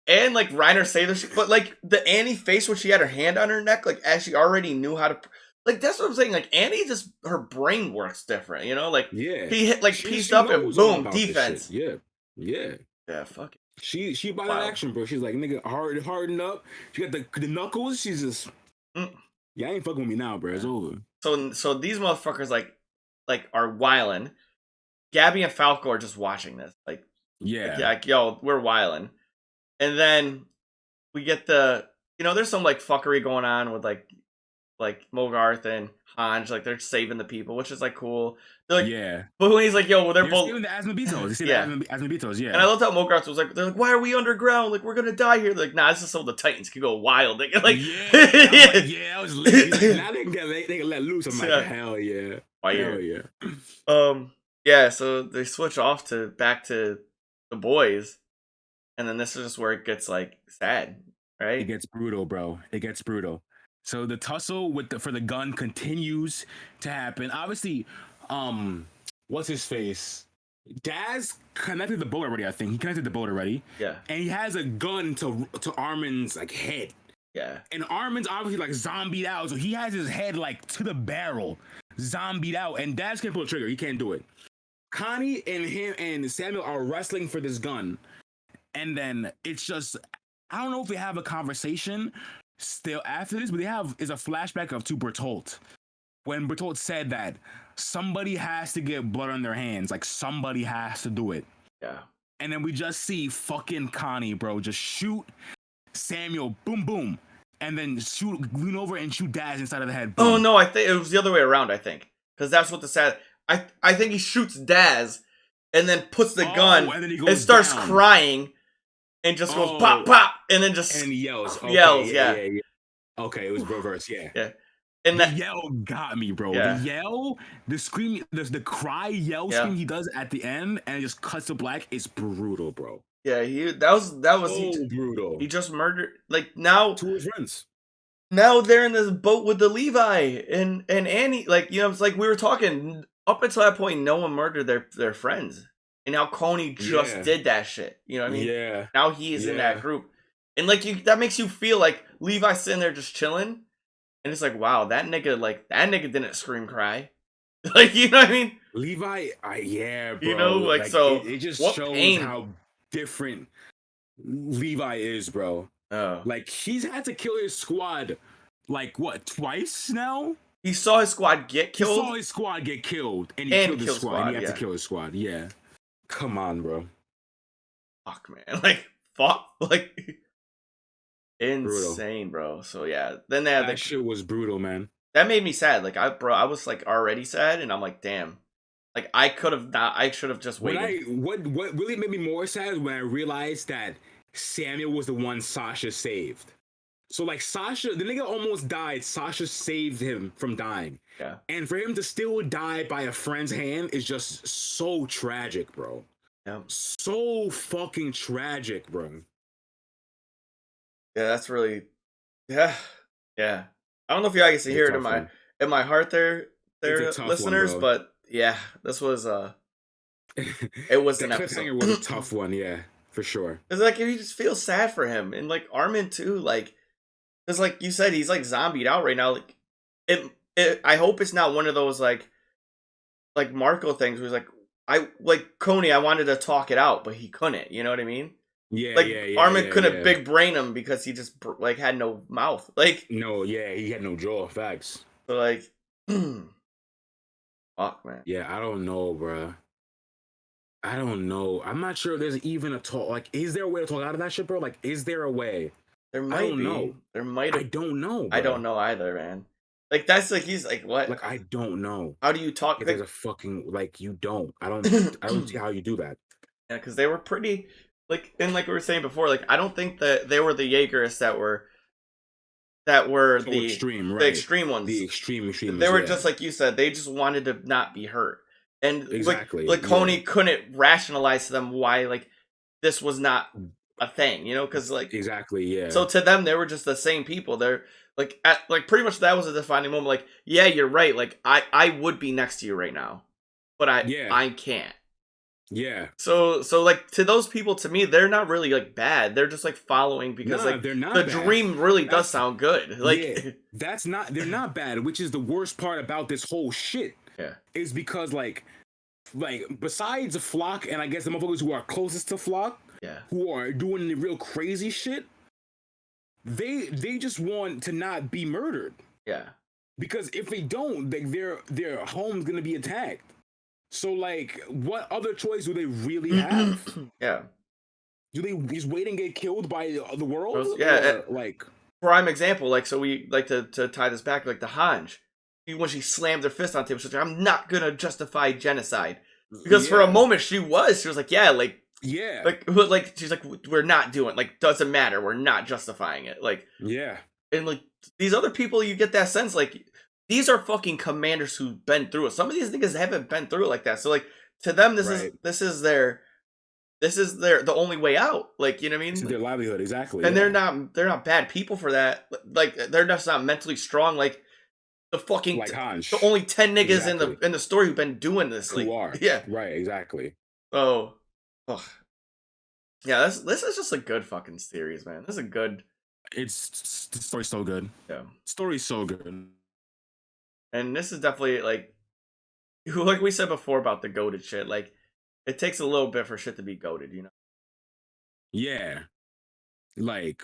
And like Reiner saved her, but like the Annie face when she had her hand on her neck, like as she already knew how to. Like that's what I'm saying. Like Annie, just her brain works different. You know, like he hit like pieced up and boom, defense. Yeah. Fuck it. She by that action, bro. She's like, nigga, harden up. She got the knuckles. She's just, yeah, I ain't fucking with me now, bro. It's over. So these motherfuckers like are wildin'. Gabby and Falco are just watching this, like yo, we're wildin'. And then we get there's some like fuckery going on with like like Mogarth and Hanj, like they're saving the people, which is like cool. They're like, Yeah. but when he's like, yo, well, they're They're both saving the Asmodeetos. You see yeah. the Asmodeetos, yeah. And I loved how Mogarth was like, they're like, why are we underground? Like, we're gonna die here. They're like, nah, it's just so the Titans can go wild. They can like, I was lit. He's like, now they can let loose. I'm like, hell yeah. Fire. Hell yeah. Yeah, so they switch off to back to the boys, and then this is just where it gets like sad, right? It gets brutal, bro. It gets brutal. So the tussle for the gun continues to happen. Obviously, what's his face? Daz connected the boat already, I think. He connected the boat already. Yeah. And he has a gun to Armin's like head. Yeah. And Armin's obviously like zombied out, so he has his head like to the barrel, zombied out, and Daz can't pull a trigger. He can't do it. Connie and him and Samuel are wrestling for this gun. And then it's just, I don't know if they have a conversation still after this, but is a flashback to Bertolt. When Bertolt said that somebody has to get blood on their hands, like somebody has to do it. Yeah. And then we just see fucking Connie, bro, just shoot Samuel, boom, boom, and then lean over and shoot Daz inside of the head. Boom. Oh no, I think it was the other way around. I think because that's what the sad. I think he shoots Daz and then puts the gun and starts crying and just goes pop pop and then just and yells. Okay, yells. Yeah. Okay, it was reverse. Yeah. Yeah. And the yell got me, bro. Yeah. The yell, the scream, the cry yell scream he does at the end, and it just cuts to black. It's brutal, bro. Yeah, that was brutal. He just murdered now 2 of his friends. Now they're in this boat with the Levi and Annie. Like, you know, it's like we were talking up until that point. No one murdered their friends, and now Coney just did that shit. You know what I mean? Yeah. Now he is in that group, and like that makes you feel like Levi's sitting there just chilling. And it's like, wow, that nigga didn't scream cry. Like, you know what I mean? Levi, yeah, bro. You know, like so it just shows how different Levi is, bro. Oh. Like, he's had to kill his squad, like, what, twice now? He saw his squad get killed? He saw his squad get killed, and he killed his squad, and he had to kill his squad, yeah. Come on, bro. Fuck, man. Like, fuck. Like... Insane, bro. So yeah, then that shit was brutal, man. That made me sad. Like I was like already sad, and I'm like, damn. Like I should have just waited. What really made me more sad is when I realized that Samuel was the one Sasha saved. So like Sasha, the nigga almost died. Sasha saved him from dying. Yeah. And for him to still die by a friend's hand is just so tragic, bro. Yeah. So fucking tragic, bro. Yeah, that's really, yeah. I don't know if you guys can hear it in my heart there listeners, but yeah, this was it was an episode. Cliffhanger was a tough one, yeah, for sure. It's like you just feel sad for him, and like Armin too, like, because like you said, he's like zombied out right now. Like I hope it's not one of those like Marco things where he's like Coney, I wanted to talk it out, but he couldn't. You know what I mean? Yeah, like Armin couldn't big brain him because he just like had no mouth. Like he had no jaw. Facts. So like, fuck, man. Yeah, I don't know, bro. I don't know. I'm not sure if there's even a talk. Like, is there a way to talk out of that shit, bro? Like, is there a way? There might be. Know. There might. I don't know. Bro. I don't know either, man. Like that's like he's like what? Like I don't know. How do you talk? If there's a fucking like you don't. I don't see how you do that. Yeah, because they were pretty. Like, and like we were saying before, like I don't think that they were the Jaegers that were the extreme, right? The extreme ones. The extreme. They were just like you said. They just wanted to not be hurt, and exactly. Like Coney couldn't rationalize to them why like this was not a thing, you know? Because like exactly, yeah. So to them, they were just the same people. They're like pretty much that was a defining moment. Like, yeah, you're right. Like I would be next to you right now, but I can't. Yeah. So like to those people, to me, they're not really like bad. They're just like following because like they're not the bad. Dream really does sound good. Like they're not bad, which is the worst part about this whole shit. Yeah. Is because like besides Flock and I guess the motherfuckers who are closest to Flock, who are doing the real crazy shit, they just want to not be murdered. Yeah. Because if they don't, like their home's gonna be attacked. So, like, what other choice do they really have? Yeah. Do they just wait and get killed by the world? Yeah. Or, like, prime example, like, so we like to tie this back, like the Hanj, when she slammed her fist on the table, she's like, I'm not gonna justify genocide. Because for a moment she was like, yeah, like, she's like, we're not doing, like, doesn't matter, we're not justifying it. Like, yeah. And like these other people, you get that sense, like, these are fucking commanders who've been through it. Some of these niggas haven't been through it like that. So like, to them, this is their the only way out. Like, you know what I mean? This is their livelihood, exactly. And they're not bad people for that. Like, they're just not mentally strong. Like the fucking like Hanj. the only 10 niggas in the story who've been doing this. Who like, are right, exactly. Oh, yeah. This is just a good fucking series, man. This is a good. The story's so good. Yeah, story's so good. And this is definitely like we said before about the goated shit. Like, it takes a little bit for shit to be goated, you know? Yeah, like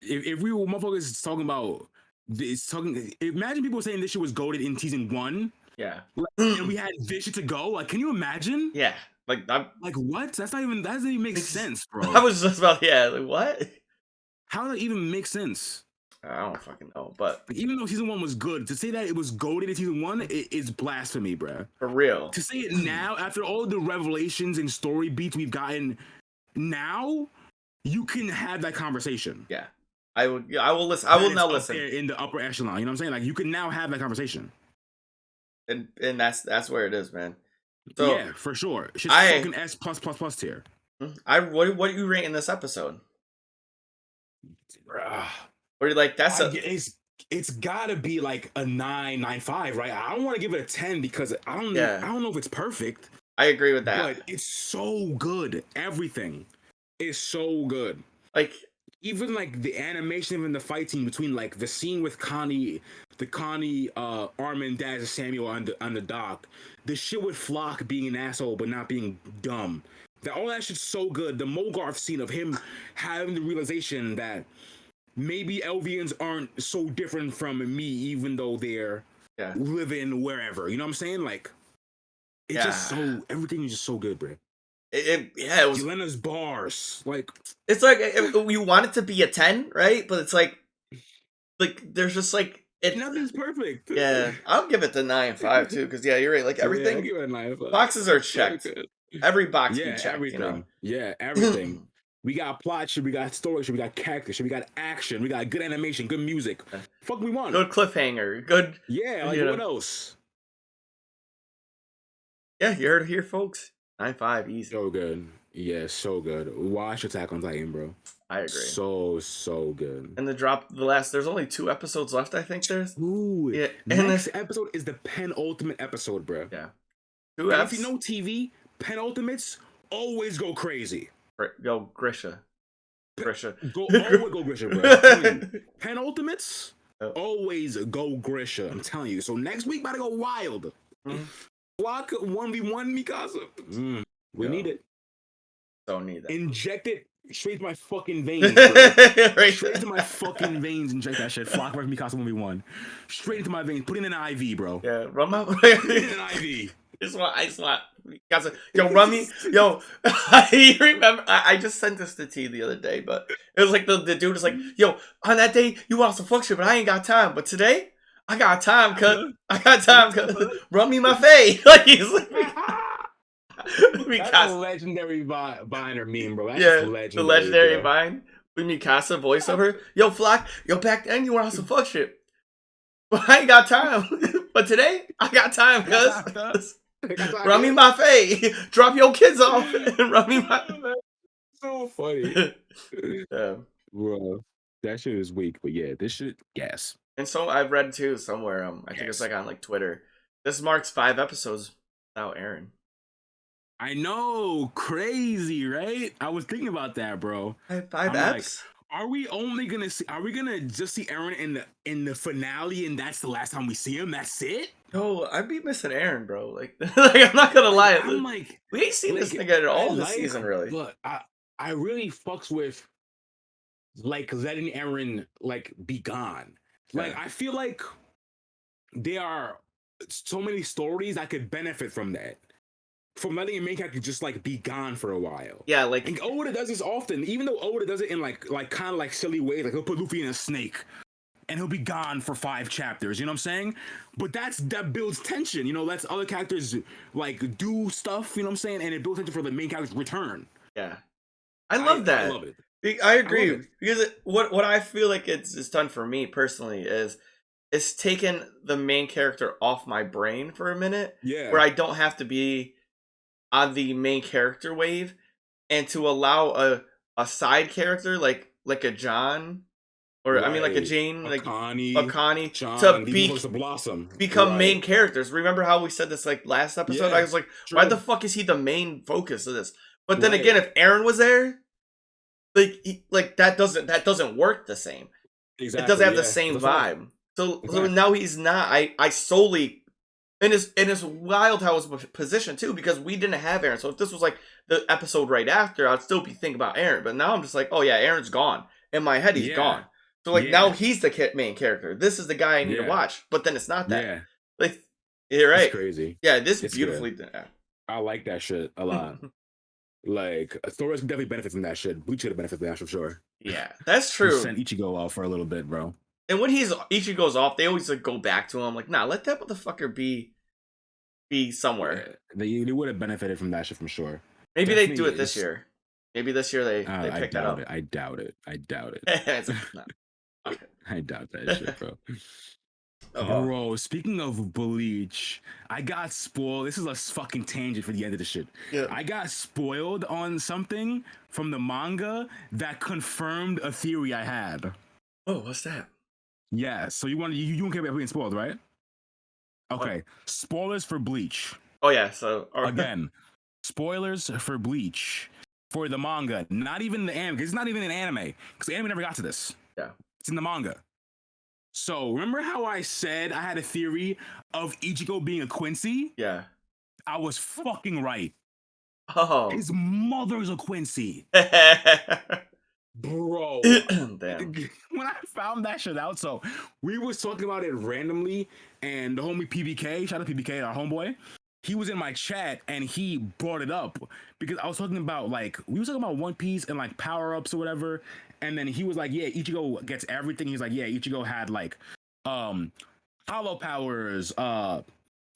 if we were motherfuckers talking about this, imagine people saying this shit was goated in season 1. Yeah, and we had this shit to go. Like, can you imagine? Yeah, like what? That doesn't even make sense, bro. I was just about like, what? How does that even make sense? I don't fucking know, but even though season 1 was good, to say that it was goated in season 1 is blasphemy, bro. For real. To say it now, after all the revelations and story beats we've gotten, now you can have that conversation. Yeah, I will listen. I will now listen in the upper echelon. You know what I'm saying? Like, you can now have that conversation, and that's where it is, man. So yeah, for sure. Shit's fucking S plus tier. What are you rating this episode? Or you like it's gotta be like a 9.5, right? I don't want to give it a 10 because I don't know if it's perfect. I agree with that. But it's so good. Everything is so good. Like, even like the animation, even the fight scene between like the scene with Connie, Armin, Daz, and Samuel on the dock. The shit with Flock being an asshole but not being dumb. All that shit's so good. The Mogarth scene of him having the realization that maybe Elvians aren't so different from me, even though they're living wherever. You know what I'm saying? Like, it's just so, everything is just so good, bro. It was Yelena's bars. Like, it's like you want it to be a 10, right? But it's like there's just like nothing's perfect. Yeah, I'll give it the 9.5 too, because you're right. Like, everything, I'll give it a 9.5. Boxes are checked. Every box be checked. Everything. You know? Yeah, everything. We got plot shit, we got story shit, we got character shit, we got action, we got good animation, good music. Fuck we want. Good cliffhanger. Good. Yeah, like, what else? Yeah, you heard it here, folks. 9.5, easy. So good. Yeah, so good. Watch Attack on Titan, bro. I agree. So good. And there's only 2 episodes left, I think there's. Ooh. Yeah. Next episode is the penultimate episode, bro. Yeah. If you know TV, penultimates always go crazy. Go Grisha. Always go Grisha, bro. Penultimates always go Grisha. I'm telling you. So next week about to go wild. Flock 1v1 Mikasa. We need it. Don't need that. Inject it straight to my fucking veins. Straight to my fucking veins. Inject that shit. Flock versus Mikasa 1v1. Straight into my veins. Put it in an IV, bro. Yeah, run my. Put it in an IV. I just want Mikasa. Yo, run me. Yo, I remember. I just sent this to T the other day, but it was like the dude was like, yo, on that day you want some fuck shit, but I ain't got time. But today I got time, cuz. Run me my face. Like, he's like. That's a legendary Vine or meme, bro. That's legendary, the legendary Vine with Mikasa voiceover. Yo, Flock. Yo, back then you want some fuck shit, but I ain't got time. But today I got time, cuz. Run me my face. Drop your kids off and run me my. So funny. Bro, that shit is weak, but yeah, this shit, yes. And so I've read too somewhere. I think it's like on like Twitter. This marks 5 episodes without Eren. I know, crazy, right? I was thinking about that, bro. 5 eps. Are we only gonna see? Are we gonna just see Eren in the finale, and that's the last time we see him? That's it? No, I'd be missing Eren, bro. Like I'm not gonna lie. I'm like, we ain't seen this nigga at all this season, really. But I really fucks with like letting Eren like be gone. Like, I feel like there are so many stories I could benefit from that. from letting a main character just like be gone for a while. Yeah, like And Oda does this often, even though Oda does it in like kind of like silly ways. Like he'll put Luffy in a snake, and he'll be gone for 5 chapters. You know what I'm saying? But that builds tension. You know, lets other characters like do stuff. You know what I'm saying? And it builds tension for the main character's return. yeah, I love that. I love it. I agree because what I feel like it's done for me personally is it's taken the main character off my brain for a minute, Yeah. where I don't have to be on the main character wave, and to allow a side character like a John, or I mean like a Jane, like a Connie, John, to Blossom, become main characters. Remember how we said this like last episode? Yeah, I was like, true. why the fuck is he the main focus of this? But then again, if Aaron was there, like that doesn't work the same. Exactly, it doesn't have the same vibe. So now he's not. I solely. And it's wild how it was positioned too, because we didn't have Aaron. So if this was like the episode right after, I'd still be thinking about Aaron. But now I'm just like, oh yeah, Aaron's gone. In my head, he's gone. So like now he's the main character. This is the guy I need to watch. But then it's not that. Yeah. Like, you're right. It's crazy. Yeah, this is beautifully done. I like that shit a lot. Like, Thor can definitely benefit from that shit. Bleach could benefit from that for sure. Yeah, that's true. Send Ichigo off for a little bit, bro. And when Ichigo's off, they always like go back to him. Like, nah, let that motherfucker be somewhere. Yeah, they would have benefited from that shit from sure. Maybe definitely they do it this year. Maybe this year they pick that up. I doubt it. I doubt it. No. Okay. I doubt that shit, bro. Bro, speaking of Bleach, I got spoiled. This is a fucking tangent for the end of the shit. Yeah. I got spoiled on something from the manga that confirmed a theory I had. Oh, what's that? Yeah, so you don't care about being spoiled, right? Okay, what? Spoilers for Bleach. Oh yeah, so again, spoilers for Bleach for the manga, not even the anime, because it's not even an anime, because the anime never got to this. Yeah, it's in the manga. So remember how I said I had a theory of Ichigo being a Quincy? Yeah, I was fucking right. Oh, his mother's a Quincy. Bro, damn. When I found that shit out, so we was talking about it randomly, and the homie PBK, shout out to PBK, our homeboy, he was in my chat and he brought it up because I was talking about we was talking about One Piece and like power ups or whatever, and then he was like, yeah, Ichigo gets everything. He's like, yeah, Ichigo had like hollow powers,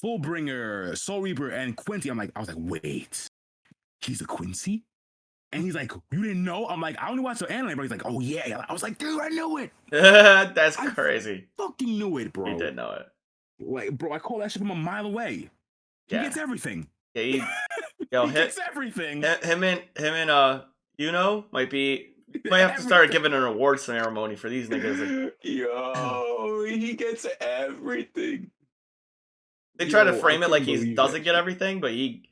Fullbringer, Soul Reaper, and Quincy. I was like, wait, he's a Quincy? And he's like, you didn't know? I'm like, I only watched the anime, but he's like, oh yeah. I was like, dude, I knew it. That's crazy. I fucking knew it, bro. You did know it. Like, bro, I call that shit from a mile away. He gets everything. Yeah, he gets everything. Him and might have to start giving an award ceremony for these niggas. Yo, he gets everything. They try to frame it like he doesn't get everything, but he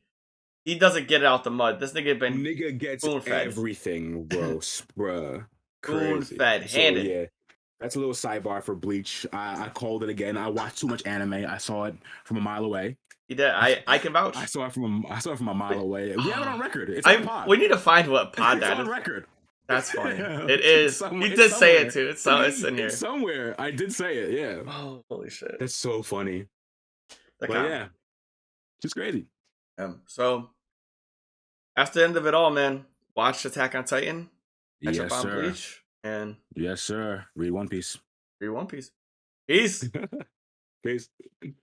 doesn't get it out the mud. This nigga gets everything, bro. Bruh. Spoon-fed, handed. Yeah. That's a little sidebar for Bleach. I called it again. I watched too much anime. I saw it from a mile away. You did. I can vouch. I saw it from a mile away. We have it on record. It's on pod. We need to find what pod that is. It's on record. That's funny. It is. You did say it too. It's in here. It's somewhere. I did say it. Yeah. Oh, holy shit. That's so funny. But yeah, just crazy. So after the end of it all, man, watch Attack on Titan. Catch up on Bleach. And yes, sir. Read One Piece. Read One Piece. Peace. Peace.